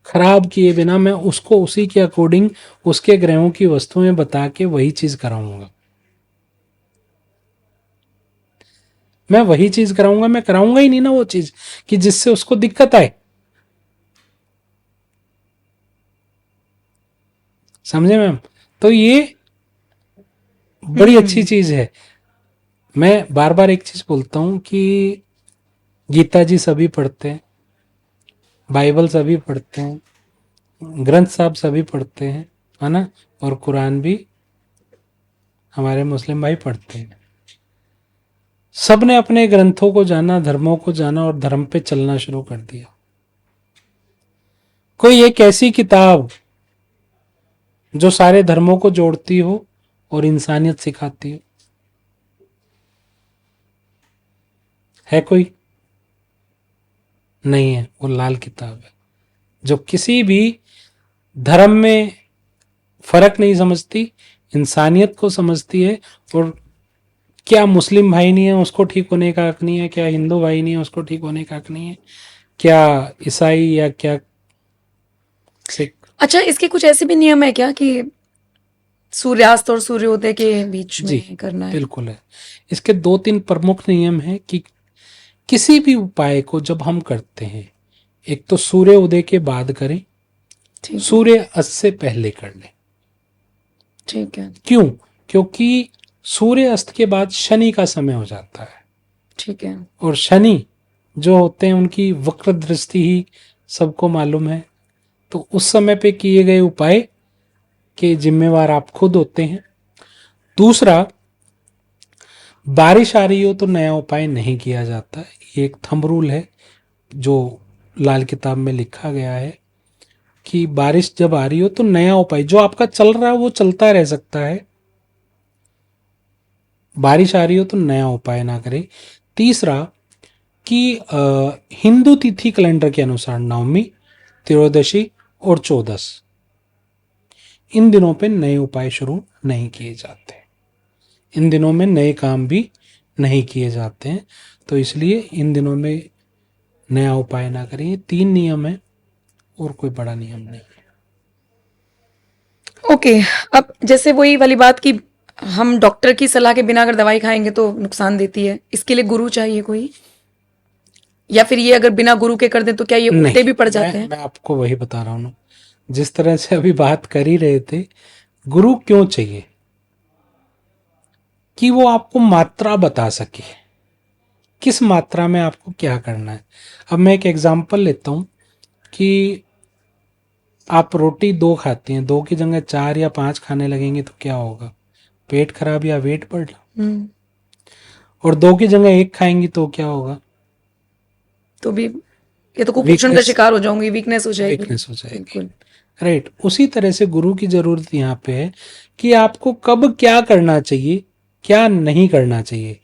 खराब किए बिना, मैं उसको उसी के अकॉर्डिंग उसके ग्रहों की वस्तुएं बता के वही चीज कराऊंगा। मैं वही चीज कराऊंगा, मैं कराऊंगा ही नहीं ना वो चीज कि जिससे उसको दिक्कत आए। समझे मैम? तो ये बड़ी अच्छी चीज है। मैं बार बार एक चीज बोलता हूं कि गीता जी सभी पढ़ते हैं, बाइबल सभी पढ़ते हैं, ग्रंथ साहब सभी पढ़ते हैं, है ना, और कुरान भी हमारे मुस्लिम भाई पढ़ते हैं। सब ने अपने ग्रंथों को जाना, धर्मों को जाना और धर्म पे चलना शुरू कर दिया। कोई एक ऐसी किताब जो सारे धर्मों को जोड़ती हो और इंसानियत सिखाती हो, है कोई? नहीं है। वो लाल किताब है, जो किसी भी धर्म में फर्क नहीं समझती, इंसानियत को समझती है। और क्या मुस्लिम भाई नहीं है उसको ठीक होने का हक नहीं है, क्या हिंदू भाई नहीं है उसको ठीक होने का हक नहीं है, क्या ईसाई या क्या सिख। अच्छा, इसके कुछ ऐसे भी नियम है क्या कि सूर्यास्त और सूर्योदय के बीच जी में करना है? बिल्कुल है। इसके 2-3 प्रमुख नियम हैं कि किसी भी उपाय को जब हम करते हैं, एक तो सूर्य उदय के बाद करें, ठीक है। सूर्य अस्त से पहले कर लें। ठीक है। क्यों? क्योंकि सूर्य अस्त के बाद शनि का समय हो जाता है, ठीक है। और शनि जो होते हैं उनकी वक्र दृष्टि ही सबको मालूम है। तो उस समय पे किए गए उपाय के जिम्मेवार आप खुद होते हैं। दूसरा, बारिश आ रही हो तो नया उपाय नहीं किया जाता है। ये एक थंब रूल है जो लाल किताब में लिखा गया है कि बारिश जब आ रही हो तो नया उपाय, जो आपका चल रहा है वो चलता रह सकता है, बारिश आ रही हो तो नया उपाय ना करें। तीसरा कि हिंदू तिथि कैलेंडर के अनुसार नवमी, त्रयोदशी और चौदस, इन दिनों पे नए उपाय शुरू नहीं किए जाते, इन दिनों में नए काम भी नहीं किए जाते हैं। तो इसलिए इन दिनों में नया उपाय ना करें। ये 3 नियम है और कोई बड़ा नियम नहीं है। ओके, अब जैसे वही वाली बात कि हम डॉक्टर की सलाह के बिना अगर दवाई खाएंगे तो नुकसान देती है, इसके लिए गुरु चाहिए कोई, या फिर ये अगर बिना गुरु के कर दें तो क्या ये उल्टे भी पड़ जाते हैं? मैं आपको वही बता रहा हूँ ना, जिस तरह से अभी बात कर ही रहे थे, गुरु क्यों चाहिए? कि वो आपको मात्रा बता सके, किस मात्रा में आपको क्या करना है। अब मैं एक एग्जांपल लेता हूं कि आप रोटी 2 खाते हैं, 2 की जगह 4 या 5 खाने लगेंगे तो क्या होगा? पेट खराब या वेट बढ़ना। हम्म। और 2 की जगह 1 खाएंगी तो क्या होगा? तो भी ये तो कुपोषण का वीकनेस, शिकार हो जाऊंगी, वीकनेस हो जाएगी। वीकनेस हो जाएगी। बिल्कुल। राइट। उसी तरह से गुरु की जरूरत यहाँ पे है कि आपको कब क्या करना चाहिए, क्या नहीं करना चाहिए।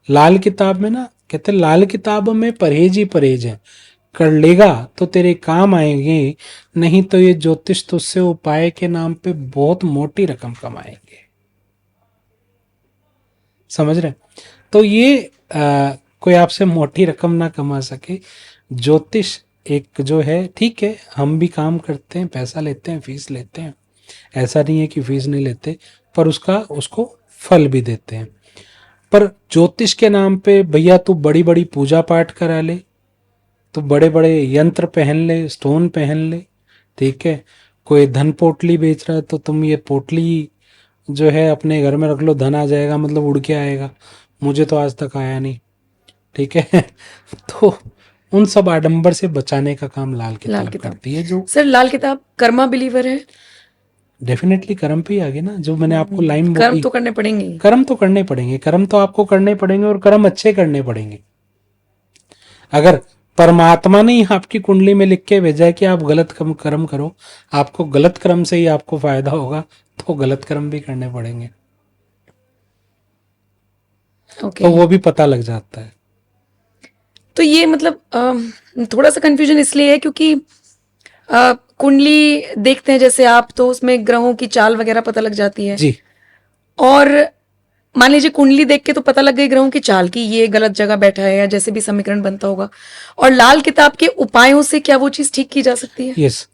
लाल किताब में ना कहते हैं, लाल किताब में परहेज ही परहेज है, कर लेगा तो तेरे काम आएंगे, नहीं तो ये ज्योतिष तुझसे उपाय के नाम पे बहुत मोटी रकम कमाएंगे। समझ रहे? तो ये कोई आपसे मोटी रकम ना कमा सके। ज्योतिष एक जो है, ठीक है हम भी काम करते हैं, पैसा लेते हैं, फीस लेते हैं, ऐसा नहीं है कि फीस नहीं लेते, पर उसको फल भी देते हैं। पर ज्योतिष के नाम पे भैया तू बड़ी बड़ी पूजा पाठ करा ले, तो बड़े बड़े यंत्र पहन ले, स्टोन पहन ले, ठीक है। कोई धन पोटली बेच रहा है तो तुम ये पोटली जो है अपने घर में रख लो, धन आ जाएगा, मतलब उड़ के आएगा। मुझे तो आज तक आया नहीं, ठीक है। तो उन सब आडंबर से बचाने का काम लाल लाल किताब किताब। करती है। जो सर लाल किताब कर्मा बिलीवर है? डेफिनेटली कर्म पे ही आ गई ना, जो मैंने आपको लाइन कर्म बोली। तो करने पड़ेंगे ही। कर्म तो करने पड़ेंगे, कर्म तो आपको करने पड़ेंगे, और कर्म अच्छे करने पड़ेंगे। अगर परमात्मा ने ही आपकी कुंडली में लिख के भेजा है कि आप गलत कर्म करो, आपको गलत कर्म से ही आपको फायदा होगा, तो गलत कर्म भी करने पड़ेंगे। ओके। तो वो भी पता लग जाता है। तो ये मतलब थोड़ा सा कंफ्यूजन इसलिए है क्योंकि कुंडली देखते हैं जैसे आप, तो उसमें ग्रहों की चाल वगैरह पता लग जाती है। जी। और मान लीजिए कुंडली देख के तो पता लग गई ग्रहों की चाल की ये गलत जगह बैठा है, या जैसे भी समीकरण बनता होगा। और लाल किताब के उपायों से क्या वो चीज ठीक की जा सकती है? यस।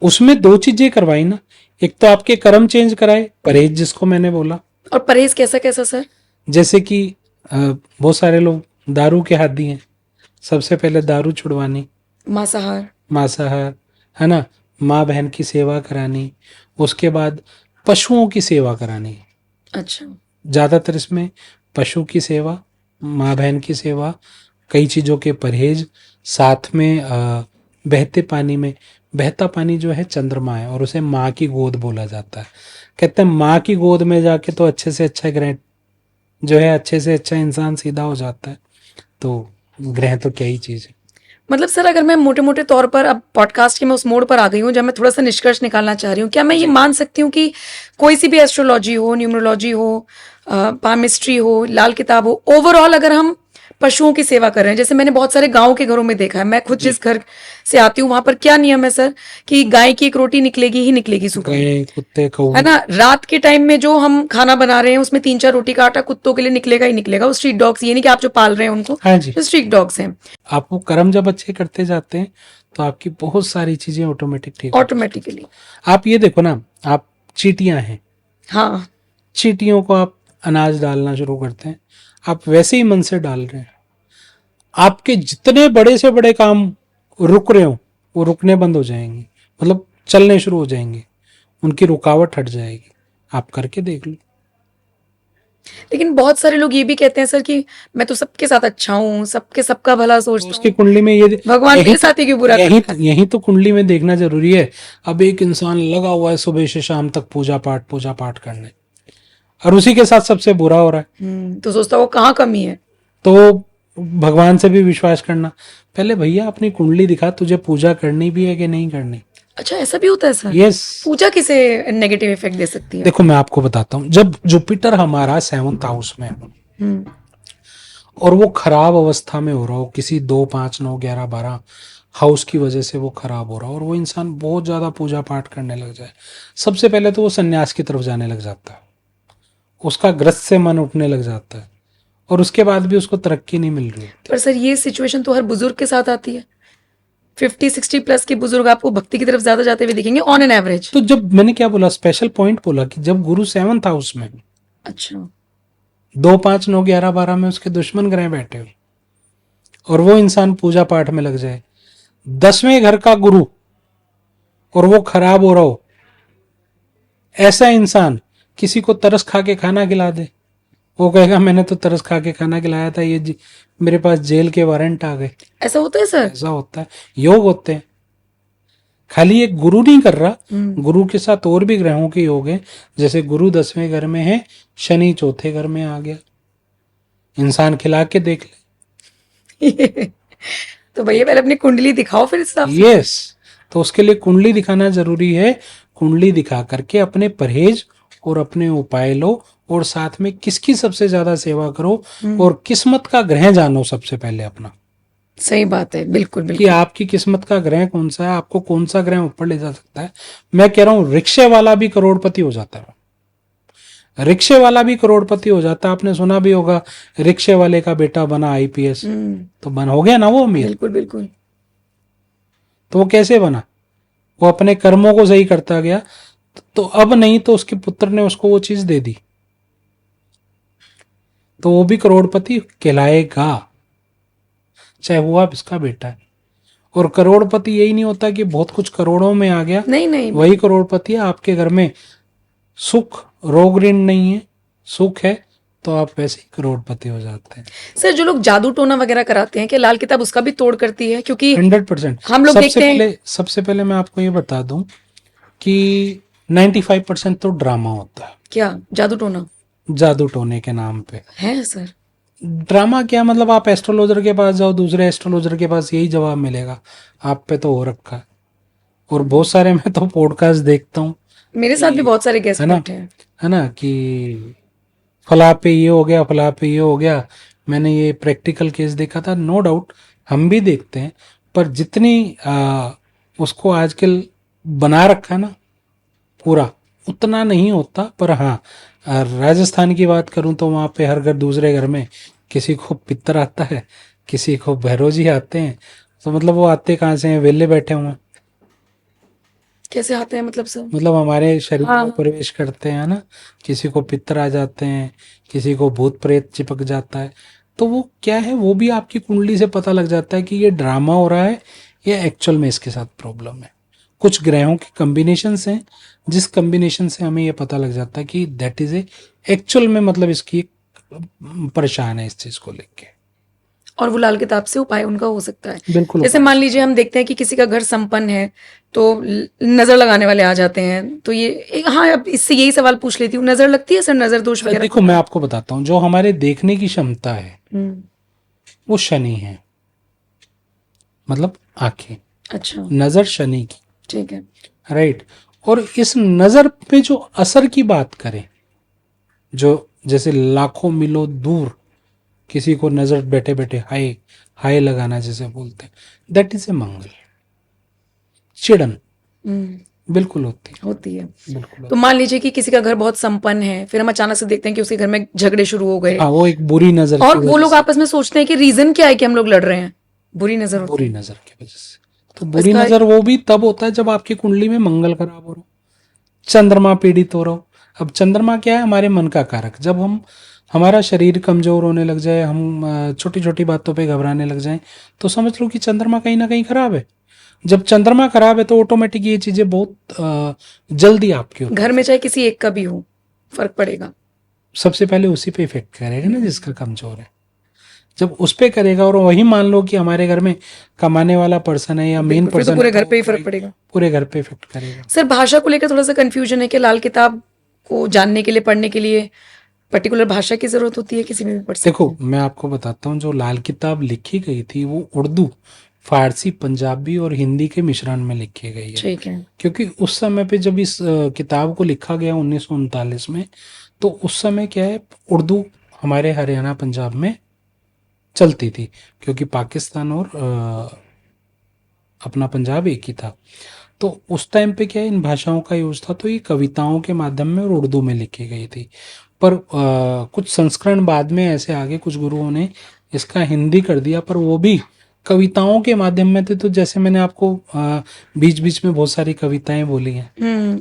उसमें 2 चीजें करवाई ना, एक तो आपके कर्म चेंज कराए, परहेज जिसको मैंने बोला। और परहेज कैसा कैसा सर? जैसे कि बहुत सारे लोग दारू के आदी हैं, सबसे पहले दारू छुड़वानी, मांसाहार। मांसाहार, है ना, माँ बहन की सेवा करानी, उसके बाद पशुओं की सेवा करानी। अच्छा। ज़्यादातर इसमें पशु की सेवा, माँ बहन की सेवा, कई चीज़ों के परहेज, साथ में बहते पानी में, बहता पानी जो है चंद्रमा है, और उसे माँ की गोद बोला जाता है। कहते हैं माँ की गोद में जाके तो अच्छे से अच्छा ग्रह जो है, अच्छे से अच्छा इंसान सीधा हो जाता है। तो ग्रह तो क्या ही चीज़ है। मतलब सर अगर मैं मोटे मोटे तौर पर, अब पॉडकास्ट के मैं उस मोड पर आ गई हूँ जब मैं थोड़ा सा निष्कर्ष निकालना चाह रही हूँ, क्या मैं ये मान सकती हूँ कि कोई सी भी एस्ट्रोलॉजी हो, न्यूमरोलॉजी हो, पामिस्ट्री हो, लाल किताब हो, ओवरऑल अगर हम पशुओं की सेवा कर रहे हैं, जैसे मैंने बहुत सारे गांव के घरों में देखा है, मैं खुद जिस घर से आती हूँ वहां पर क्या नियम है सर कि गाय की एक रोटी निकलेगी ही निकलेगी सुबह, गाय, कुत्ते, कौवे, है ना। रात के टाइम में जो हम खाना बना रहे हैं उसमें 3-4 रोटी का आटा कुत्तों के लिए निकलेगा ही निकलेगा। वो स्ट्रीट डॉग्स, ये नहीं कि आप जो पाल रहे हैं उनको, हाँ जी। जो स्ट्रीट डॉग्स हैं, आप वो कर्म जब अच्छे करते जाते हैं तो आपकी बहुत सारी चीजें ऑटोमेटिक ठीक होती हैं। ऑटोमेटिकली। आप ये देखो ना, आप चींटियां हैं, हाँ। चींटियों को आप अनाज डालना शुरू करते हैं, आप वैसे ही मन से डाल रहे हैं, आपके जितने बड़े से बड़े काम रुक रहे हो वो रुकने बंद हो जाएंगे, मतलब चलने शुरू हो जाएंगे, उनकी रुकावट हट जाएगी। आप करके देख लो। लेकिन बहुत सारे लोग ये भी कहते हैं सर कि मैं तो सबके साथ अच्छा हूँ, सबके सबका भला तो सोचता उसकी हूँ, कुंडली में ये भगवान मेरे साथ ही क्यों बुरा यही करता है? यही तो कुंडली में देखना जरूरी है। अब एक इंसान लगा हुआ है सुबह से शाम तक पूजा पाठ करने, और उसी के साथ सबसे बुरा हो रहा है, तो सोचता वो कहाँ कमी है। तो भगवान से भी विश्वास करना। पहले भैया अपनी कुंडली दिखा, तुझे पूजा करनी भी है कि नहीं करनी। अच्छा ऐसा भी होता है सर? यस। पूजा किसे नेगेटिव इफेक्ट दे सकती है? देखो मैं आपको बताता हूँ, जब जुपिटर हमारा 7th हाउस में है हम्म। और वो खराब अवस्था में हो रहा हो, किसी 2, 5, 9, 11, 12 हाउस की वजह से वो खराब हो रहा हो, और वो इंसान बहुत ज्यादा पूजा पाठ करने लग जाए, सबसे पहले तो वो सन्यास की तरफ जाने लग जाता है, उसका ग्रस्त से मन उठने लग जाता है, और उसके बाद भी उसको तरक्की नहीं मिल रही। पर सर ये सिचुएशन तो हर बुजुर्ग के साथ आती है। 50-60 प्लस के बुजुर्ग आपको भक्ति की तरफ ज्यादा जाते हुए दिखेंगे ऑन एन एवरेज। तो जब मैंने क्या बोला, स्पेशल पॉइंट बोला कि जब गुरु 7th हाउस में, अच्छा। 2, 5, 9, 11, 12 में उसके दुश्मन ग्रह बैठे हो, और वो इंसान पूजा पाठ में लग जाए, 10वें घर का गुरु और वो खराब हो रहा हो, ऐसा इंसान किसी को तरस खा के खाना खिला दे, वो कहेगा मैंने तो तरस खा के खाना खिलाया था, मेरे पास जेल के वारंट आ गए। ऐसा होता है सर? ऐसा होता है, योग होते हैं। खाली एक गुरु नहीं कर रहा, गुरु के साथ और भी ग्रहों के योग है। जैसे गुरु 10वें घर में है, शनि 4थे घर में आ गया। इंसान खिला के देख ले। तो भैया पहले अपनी कुंडली दिखाओ फिर इस हिसाब से। यस, तो उसके लिए कुंडली दिखाना जरूरी है। कुंडली दिखा करके अपने परहेज और अपने उपाय लो, और साथ में किसकी सबसे ज्यादा सेवा करो, और किस्मत का ग्रह जानो सबसे पहले अपना, सही बात है, बिल्कुल कि बिल्कुल। आपकी किस्मत का ग्रह कौन सा है, आपको कौन सा ग्रह ऊपर ले जा सकता है। मैं कह रहा हूं रिक्शे वाला भी करोड़पति हो जाता है, रिक्शे वाला भी करोड़पति हो जाता है। आपने सुना भी होगा, रिक्शे वाले का बेटा बना आईपीएस, तो बन हो गया ना वो अमीर। बिल्कुल बिल्कुल। तो वो कैसे बना? वो अपने कर्मों को सही करता गया, तो अब नहीं तो उसके पुत्र ने उसको वो चीज दे दी, तो वो भी करोड़पति कहलाएगा, चाहे वो आप इसका बेटा है। और करोड़पति यही नहीं होता कि बहुत कुछ करोड़ों में आ गया, नहीं नहीं, वही करोड़पति है। आपके घर में सुख, रोग ऋण नहीं है, सुख है, तो आप वैसे ही करोड़पति हो जाते हैं। सर जो लोग जादू टोना वगैरह कराते हैं, क्या लाल किताब उसका भी तोड़ करती है? क्योंकि 100%। हम लोग देखते हैं। सबसे पहले मैं आपको ये बता दूं कि 95% तो ड्रामा होता है, क्या जादू टोना जादू टोने के नाम पे। है सर? ड्रामा क्या मतलब, आप एस्ट्रोलॉजर के पास जाओ, दूसरे एस्ट्रोलॉजर के पास यही जवाब मिलेगा, आप पे तो हो रखा है। और बहुत सारे मैं तो पॉडकास्ट देखता हूँ, मेरे साथ भी बहुत सारे गेस्ट है ना, बैठे हैं। है ना, कि फला पे ये हो गया, फला पे ये हो गया। मैंने ये प्रैक्टिकल केस देखा था, नो डाउट हम भी देखते हैं, पर जितनी उसको आजकल बना रखा है ना पूरा, उतना नहीं होता। पर हाँ, राजस्थान की बात करूं तो वहाँ पे हर घर, दूसरे घर में किसी को पितर आता है, किसी को भैरोजी आते हैं। तो मतलब वो आते कहाँ से हैं? वेले बैठे हुए हैं। कैसे आते हैं मतलब सर? मतलब हमारे शरीर हाँ। में प्रवेश करते हैं ना, किसी को पितर आ जाते हैं, किसी को भूत प्रेत चिपक जाता है। तो वो क्या है, वो भी आपकी कुंडली से पता लग जाता है कि ये ड्रामा हो रहा है या एक्चुअल में इसके साथ प्रॉब्लम है। कुछ ग्रहों के कॉम्बिनेशन हैं, जिस कॉम्बिनेशन से हमें ये पता लग जाता है कि दैट इज ए एक्चुअल में, मतलब इसकी एक परेशान है इस चीज को लेके। और वो लाल किताब से उपाय उनका हो सकता है। बिल्कुल। जैसे मान लीजिए हम देखते हैं कि किसी का घर संपन्न है, तो नजर लगाने वाले आ जाते हैं, तो ये हाँ, अब इससे यही सवाल पूछ लेती हूँ, नजर लगती है सर? नजर दोष वगैरह? देखो मैं आपको बताता हूँ, जो हमारे देखने की क्षमता है वो शनि है, मतलब आंखें, अच्छा, नजर शनि की, ठीक है। राइट। और इस नजर पे जो असर की बात करें, जो जैसे लाखों मीलों दूर किसी को नजर बैठे बैठे हाय हाय लगाना जैसे बोलते हैं, दैट इज ए मंगल, चिड़न बिल्कुल होती है। बिल्कुल तो मान लीजिए कि किसी का घर बहुत संपन्न है, फिर हम अचानक से देखते हैं कि उसके घर में झगड़े शुरू हो गए, हाँ, वो एक बुरी नजर और की वो वजह लोग से, आपस में सोचते हैं कि रीजन क्या है कि हम लोग लड़ रहे हैं, बुरी नजर होती बुरी है। नजर की वजह से। तो बुरी इसका नजर वो भी तब होता है जब आपकी कुंडली में मंगल खराब हो रहा हो, चंद्रमा पीड़ित हो रहा हो। अब चंद्रमा क्या है? हमारे मन का कारक। जब हम, हमारा शरीर कमजोर होने लग जाए, हम छोटी छोटी बातों पे घबराने लग जाएं, तो समझ लो कि चंद्रमा कहीं ना कहीं खराब है। जब चंद्रमा खराब है तो ऑटोमेटिक ये चीजें बहुत जल्दी आपके ऊपर, घर में चाहे किसी एक का भी हो, फर्क पड़ेगा। सबसे पहले उसी पे इफेक्ट करेगा ना जिसका कमजोर है। जब उस पे करेगा, और वही मान लो कि हमारे घर में कमाने वाला पर्सन है या मेन बिल्कुल, फिर तो पर्सन पूरे है, घर पे ही तो फर्क पड़ेगा। पूरे घर पे इफेक्ट करेगा। सर भाषा को लेकर थोड़ा सा कंफ्यूजन है कि लाल किताब को जानने के लिए, पढ़ने के लिए पर्टिकुलर भाषा की जरूरत होती है? किसी में भी पढ़ सकते देखो हैं? मैं आपको बताता हूँ, जो लाल किताब लिखी गई थी वो उर्दू, फारसी, पंजाबी और हिंदी के मिश्रण में लिखी गई है। ठीक है। क्योंकि उस समय पे जब इस किताब को लिखा गया 1939 में, तो उस समय क्या है, उर्दू हमारे हरियाणा पंजाब में चलती थी, क्योंकि पाकिस्तान और अपना पंजाब एक ही था। तो उस टाइम पे क्या है, इन भाषाओं का यूज था, तो ये कविताओं के माध्यम में और उर्दू में लिखी गई थी। पर कुछ संस्करण बाद में ऐसे आगे, कुछ गुरुओं ने इसका हिंदी कर दिया, पर वो भी कविताओं के माध्यम में थे। तो जैसे मैंने आपको बीच बीच में बहुत सारी कविताएं बोली हैं,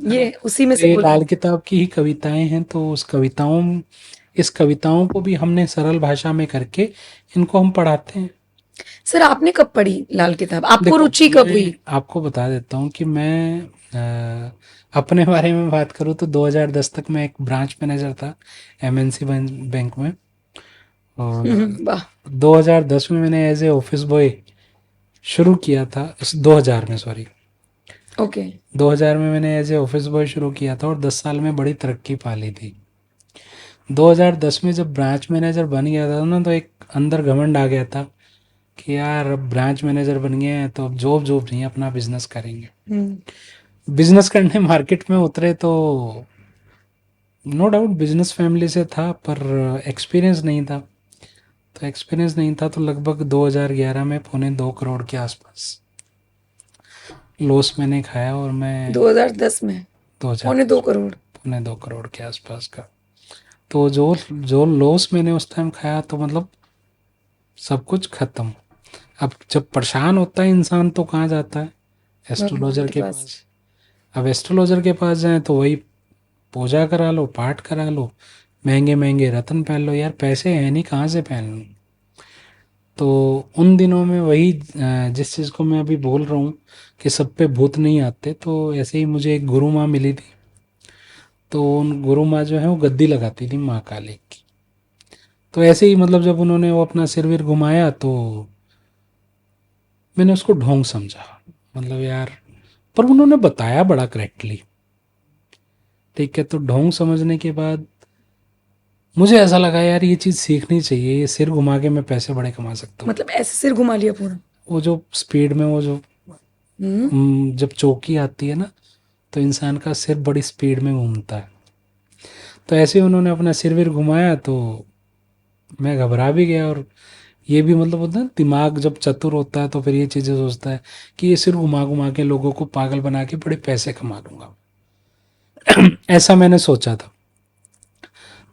ये उसी में तो से ये बोल। लाल किताब की ही कविताएं हैं। तो इस कविताओं को भी हमने सरल भाषा में करके इनको हम पढ़ाते हैं। सर आपने कब पढ़ी लाल किताब, आपको देखो, रुचि कब मैं हुई? आपको बता देता हूँ कि मैं अपने बारे में बात करूँ तो 2010 तक मैं एक ब्रांच मैनेजर था एमएनसी बैंक में। और वाह। 2010 में मैंने एज ए ऑफिस बॉय शुरू किया था, इस 2000 में, सॉरी, ओके। 2000 में मैंने एज ए ऑफिस बॉय शुरू किया था और 10 साल में बड़ी तरक्की पा ली थी। 2010 में जब ब्रांच मैनेजर बन गया था ना, तो एक अंदर घमंड आ गया था कि यार अब ब्रांच मैनेजर बन गए हैं तो अब जॉब जॉब नहीं, अपना बिजनेस करेंगे। बिजनेस करने मार्केट में उतरे तो नो डाउट बिजनेस फैमिली से था, पर एक्सपीरियंस नहीं था। तो एक्सपीरियंस नहीं था तो लगभग 2011 में 1.25 करोड़ के आसपास लॉस मैंने खाया। और मैं 2010 में 2010 2.25 करोड़। 1.25 करोड़ के आसपास का, तो जो जो लॉस मैंने उस टाइम खाया तो मतलब सब कुछ खत्म। अब जब परेशान होता है इंसान तो कहाँ जाता है? भगवान एस्ट्रोलॉजर के के पास। पास। अब एस्ट्रोलॉजर के पास जाए तो वही पूजा करा लो, पाठ करा लो, महंगे महंगे रत्न पहन लो। यार पैसे हैं नहीं, कहाँ से पहन लूँ? तो उन दिनों में वही जिस चीज़ को मैं अभी बोल रहा हूँ कि सब पे भूत नहीं आते, तो ऐसे ही मुझे एक गुरु माँ मिली थी। तो उन गुरु माँ जो है वो गद्दी लगाती थी माँ काली की। तो ऐसे ही मतलब जब उन्होंने वो अपना सिर विर घुमाया तो मैंने उसको ढोंग समझा। मतलब यार, पर उन्होंने बताया बड़ा करेक्टली। ठीक है, तो ढोंग समझने के बाद मुझे ऐसा लगा यार ये चीज़ सीखनी चाहिए, ये सिर घुमा के मैं पैसे बड़े कमा सकता हूँ। मतलब ऐसे सिर घुमा लिया पूरा? वो जो स्पीड में वो जो हम्म। जब चौकी आती है ना, तो इंसान का सिर बड़ी स्पीड में घूमता है। तो ऐसे ही उन्होंने अपना सिर विर घुमाया तो मैं घबरा भी गया। और ये भी मतलब होता है दिमाग जब चतुर होता है तो फिर ये चीज़ें सोचता है कि ये सिर घुमा घुमा के लोगों को पागल बना के बड़े पैसे कमा लूंगा। ऐसा मैंने सोचा था।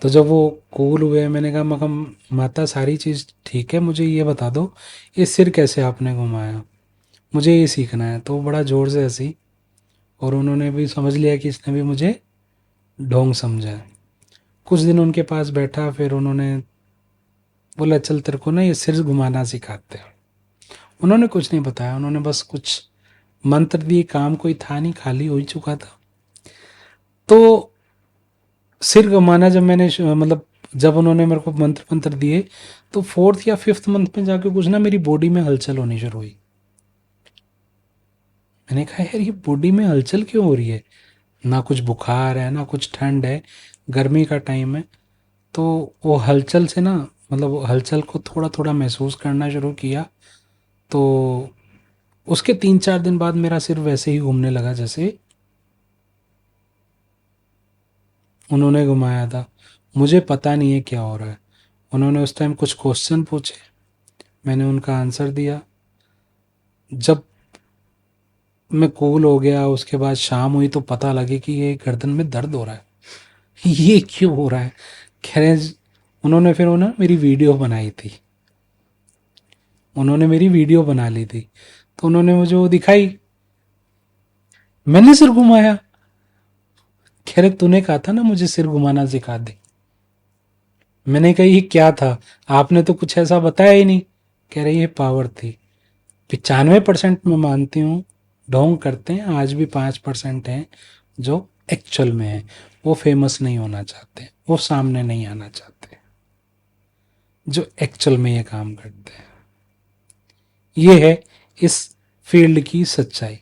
तो जब वो कूल हुए, मैंने कहा मगम माता सारी चीज़ ठीक है, मुझे ये बता दो ये सिर कैसे आपने घुमाया, मुझे ये सीखना है। तो वो बड़ा ज़ोर से हंसी और उन्होंने भी समझ लिया कि इसने भी मुझे ढोंग समझा है। कुछ दिन उनके पास बैठा, फिर उन्होंने बोला चल तेरे को ना ये सिर घुमाना सिखाते हैं। उन्होंने कुछ नहीं बताया, उन्होंने बस कुछ मंत्र दिए, काम कोई था नहीं, खाली हो ही चुका था। तो सिर घुमाना जब मैंने मतलब जब उन्होंने मेरे को मंत्र मंत्र दिए तो 4th या 5th मंथ में जाके कुछ ना मेरी बॉडी में हलचल होनी शुरू हुई। मैंने कहा यार ये बॉडी में हलचल क्यों हो रही है? ना कुछ बुखार है ना कुछ ठंड है, गर्मी का टाइम है। तो वो हलचल से ना, मतलब वो हलचल को थोड़ा थोड़ा महसूस करना शुरू किया। तो उसके 3-4 दिन बाद मेरा सिर वैसे ही घूमने लगा जैसे उन्होंने घुमाया था। मुझे पता नहीं है क्या हो रहा है। उन्होंने उस टाइम कुछ क्वेश्चन पूछे, मैंने उनका आंसर दिया। जब मैं कूल हो गया उसके बाद शाम हुई तो पता लगे कि ये गर्दन में दर्द हो रहा है। ये क्यों हो रहा है? खैर, उन्होंने फिर उन्होंने मेरी वीडियो बनाई थी, उन्होंने मेरी वीडियो बना ली थी। तो उन्होंने मुझे वो दिखाई, मैंने सिर घुमाया। खैर तूने कहा था ना मुझे सिर घुमाना सिखा दे। मैंने कहा ये क्या था, आपने तो कुछ ऐसा बताया ही नहीं। कह रही ये पावर थी। 95% मैं मानती हूँ ढोंग करते हैं, आज भी 5% हैं जो एक्चुअल में है। वो फेमस नहीं होना चाहते, वो सामने नहीं आना चाहते, जो एक्चुअल में ये काम करते हैं। ये है इस फील्ड की सच्चाई।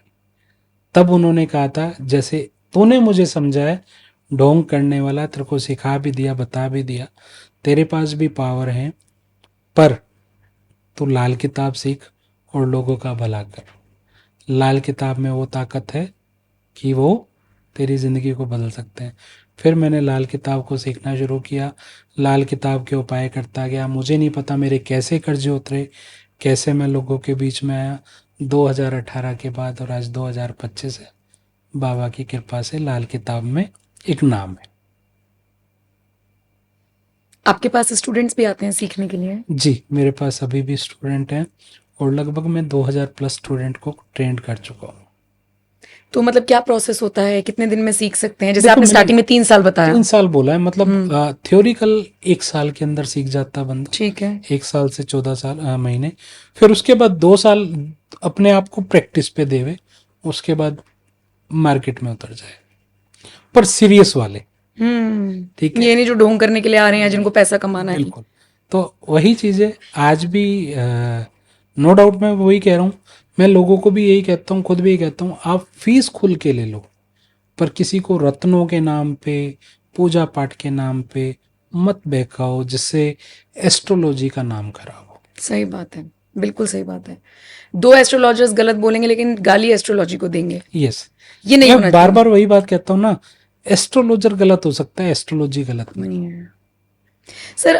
तब उन्होंने कहा था जैसे तूने मुझे समझा है ढोंग करने वाला, तेरे को सिखा भी दिया, बता भी दिया, तेरे पास भी पावर है, पर तू लाल किताब सीख और लोगों का भला कर। लाल किताब में वो ताकत है कि वो तेरी ज़िंदगी को बदल सकते हैं। फिर मैंने लाल किताब को सीखना शुरू किया, लाल किताब के उपाय करता गया। मुझे नहीं पता मेरे कैसे कर्जे उतरे, कैसे मैं लोगों के बीच में आया 2018 के बाद, और आज 2025 है। बाबा की कृपा से लाल किताब में एक नाम है। आपके पास स्टूडेंट्स भी आते हैं सीखने के लिए? जी, मेरे पास अभी भी स्टूडेंट हैं और लगभग मैं 2000 प्लस स्टूडेंट को ट्रेंड कर चुका हूँ। तो मतलब क्या प्रोसेस होता है, कितने दिन में सीख सकते हैं? जैसे देखो आपने मैंने स्टार्टिंग में 3 साल बताया। 3 साल बोला है, मतलब थ्योरिकल 1 साल के अंदर सीख जाता है बंदा। ठीक है। 1 साल से 14 महीने, फिर उसके बाद 2 साल अपने आप को प्रैक्टिस पे देवे, उसके बाद मार्केट में उतर जाए, पर सीरियस वाले। ठीक है, ये नहीं जो ढोंग करने के लिए आ रहे हैं, जिनको पैसा कमाना है। बिल्कुल। तो वही चीज़ है आज भी, नो डाउट मैं वही कह रहा हूँ, मैं लोगों को भी यही कहता हूँ, खुद भी यही कहता हूँ, आप फीस खुल के ले लो, पर किसी को रत्नों के नाम पे, पूजा पाठ के नाम पे मत बहकाओ, जिससे एस्ट्रोलॉजी का नाम खराब हो। सही बात है, बिल्कुल सही बात है। 2 एस्ट्रोलॉजर्स गलत बोलेंगे लेकिन गाली एस्ट्रोलॉजी को देंगे, यस, ये नहीं होना मैं बार चाहिए। बार वही बात कहता हूँ ना, एस्ट्रोलॉजर गलत हो सकता है, एस्ट्रोलॉजी गलत नहीं। नहीं है। सर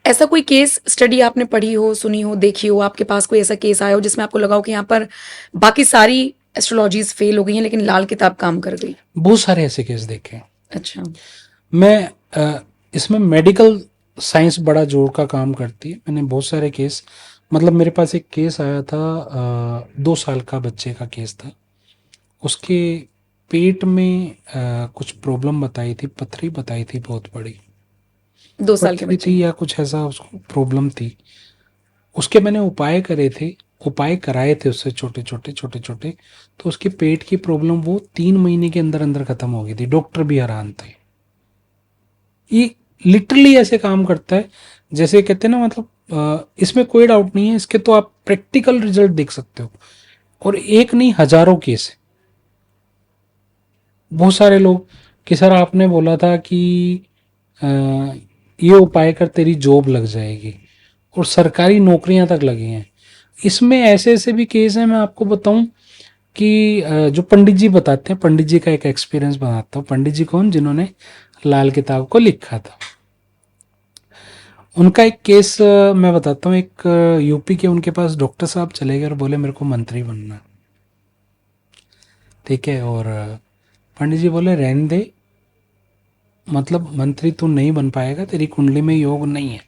ऐसा कोई केस स्टडी आपने पढ़ी हो, सुनी हो, देखी हो, आपके पास कोई ऐसा केस आया हो जिसमें आपको लगा हो कि यहाँ पर बाकी सारी एस्ट्रोलॉजीज फेल हो गई हैं लेकिन लाल किताब काम कर गई? बहुत सारे ऐसे केस देखे हैं। अच्छा। मैं इसमें मेडिकल साइंस बड़ा जोर का काम करती है, मैंने बहुत सारे केस, मतलब मेरे पास एक केस आया था, 2 साल का बच्चे का केस था, उसके पेट में कुछ प्रॉब्लम बताई थी, पथरी बताई थी बहुत बड़ी, 2 साल के पथरी बच्चे? थी या कुछ ऐसा उसको प्रॉब्लम थी। उसके मैंने उपाय करे थे, उपाय कराए थे उससे, छोटे छोटे छोटे छोटे, तो उसके पेट की प्रॉब्लम वो 3 महीने के अंदर अंदर खत्म हो गई थी, डॉक्टर भी हैरान थे। ये लिटरली ऐसे काम करता है, जैसे कहते हैं ना, मतलब इसमें कोई डाउट नहीं है, इसके तो आप प्रैक्टिकल रिजल्ट देख सकते हो, और एक नहीं हजारों केस है। बहुत सारे लोग कि सर आपने बोला था कि अ, ये उपाय कर तेरी जॉब लग जाएगी, और सरकारी नौकरियां तक लगी हैं। इसमें ऐसे ऐसे भी केस हैं, मैं आपको बताऊं कि जो पंडित जी बताते हैं, पंडित जी का एक एक्सपीरियंस बताता हूँ। पंडित जी कौन? जिन्होंने लाल किताब को लिखा था। उनका एक केस मैं बताता हूँ। एक यूपी के उनके पास डॉक्टर साहब चले गए और बोले मेरे को मंत्री बनना है। ठीक है, और पंडित जी बोले रहने दे, मतलब मंत्री तू नहीं बन पाएगा, तेरी कुंडली में योग नहीं है।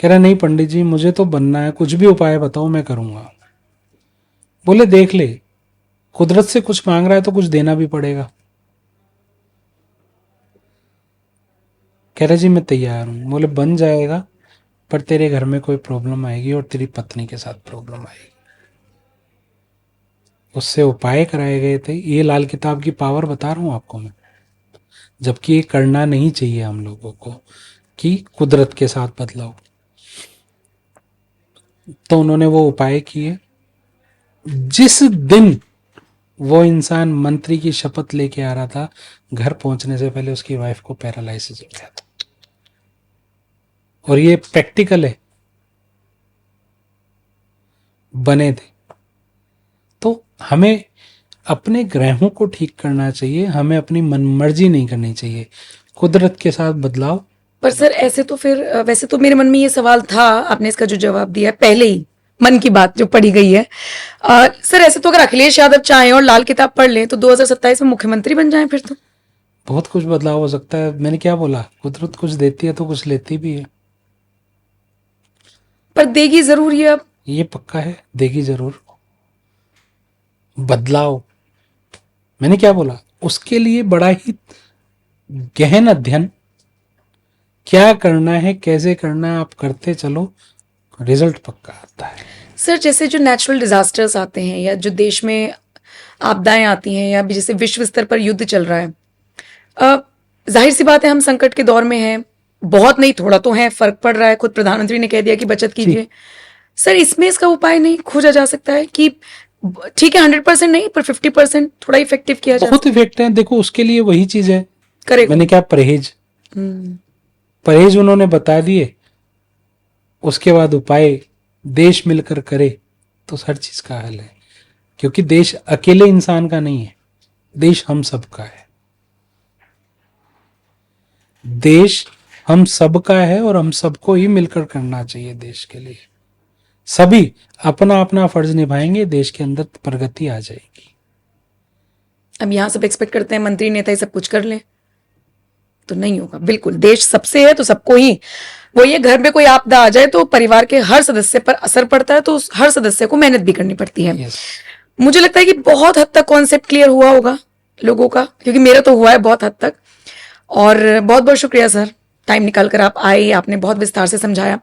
कह रहा नहीं पंडित जी मुझे तो बनना है, कुछ भी उपाय बताओ मैं करूंगा। बोले देख ले, कुदरत से कुछ मांग रहा है तो कुछ देना भी पड़ेगा। कह रहा जी मैं तैयार हूं। बोले बन जाएगा, पर तेरे घर में कोई प्रॉब्लम आएगी और तेरी पत्नी के साथ प्रॉब्लम आएगी। उससे उपाय कराए गए थे। ये लाल किताब की पावर बता रहा हूं आपको मैं, जबकि ये करना नहीं चाहिए हम लोगों को कि कुदरत के साथ बदलाव। तो उन्होंने वो उपाय किए। जिस दिन वो इंसान मंत्री की शपथ लेके आ रहा था, घर पहुंचने से पहले उसकी वाइफ को पैरालाइसिस हो गया था। और ये प्रैक्टिकल है, बने थे। तो हमें अपने ग्रहों को ठीक करना चाहिए, हमें अपनी मनमर्जी नहीं करनी चाहिए, कुदरत के साथ बदलाव। पर सर ऐसे तो फिर वैसे तो मेरे मन में ये सवाल था, आपने इसका जो जवाब दिया है पहले ही, मन की बात जो पढ़ी गई है। सर ऐसे तो अगर अखिलेश यादव चाहें और लाल किताब पढ़ लें तो 2027 में मुख्यमंत्री बन जाएं फिर तो? बहुत कुछ बदलाव हो सकता है। मैंने क्या बोला, कुदरत कुछ देती है तो कुछ लेती भी है। पर देगी जरूर ये अब। ये पक्का है, देगी जरूर बदलाव। मैंने क्या बोला, उसके लिए बड़ा ही गहन अध्ययन, क्या करना है कैसे करना है आप करते चलो, रिजल्ट पक्का आता है। सर जैसे जो नेचुरल डिजास्टर्स आते हैं या जो देश में आपदाएं आती हैं या भी जैसे विश्व स्तर पर युद्ध चल रहा है, जाहिर सी बात है हम संकट के दौर में हैं, बहुत नहीं थोड़ा तो है, फर्क पड़ रहा है, खुद प्रधानमंत्री ने कह दिया कि बचत कीजिए। सर इसमें इसका उपाय नहीं खोजा जा सकता है कि ठीक है 100% नहीं पर 50% थोड़ा इफेक्टिव किया जाए? बहुत इफेक्ट है। देखो उसके लिए वही चीज है, करेक्ट। मैंने क्या, परहेज। परहेज उन्होंने बता दिए, उसके बाद उपाय देश मिलकर करे तो हर चीज का हल है। क्योंकि देश अकेले इंसान का नहीं है, देश हम सबका है। देश हम सबका है और हम सबको ही मिलकर करना चाहिए देश के लिए। सभी अपना अपना फर्ज निभाएंगे, देश के अंदर प्रगति आ जाएगी। अब यहाँ सब एक्सपेक्ट करते हैं मंत्री नेता ही सब कुछ कर लें, तो नहीं होगा। बिल्कुल देश सबसे है तो सबको ही, वो ये घर में कोई आपदा आ जाए तो परिवार के हर सदस्य पर असर पड़ता है, तो उस हर सदस्य को मेहनत भी करनी पड़ती है। yes. मुझे लगता है कि बहुत हद तक कॉन्सेप्ट क्लियर हुआ होगा लोगों का, क्योंकि मेरा तो हुआ है बहुत हद तक। और बहुत बहुत शुक्रिया सर, टाइम निकाल कर आप आए, आपने बहुत विस्तार से समझाया।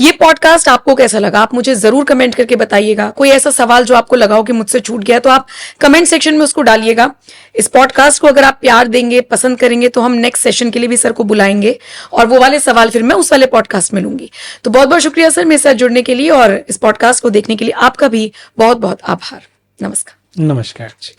ये पॉडकास्ट आपको कैसा लगा आप मुझे जरूर कमेंट करके बताइएगा। कोई ऐसा सवाल जो आपको लगा हो कि मुझसे छूट गया तो आप कमेंट सेक्शन में उसको डालिएगा। इस पॉडकास्ट को अगर आप प्यार देंगे, पसंद करेंगे, तो हम नेक्स्ट सेशन के लिए भी सर को बुलाएंगे और वो वाले सवाल फिर मैं उस वाले पॉडकास्ट में लूंगी। तो बहुत बहुत शुक्रिया सर मेरे साथ जुड़ने के लिए और इस पॉडकास्ट को देखने के लिए आपका भी बहुत बहुत आभार। नमस्कार। नमस्कार जी।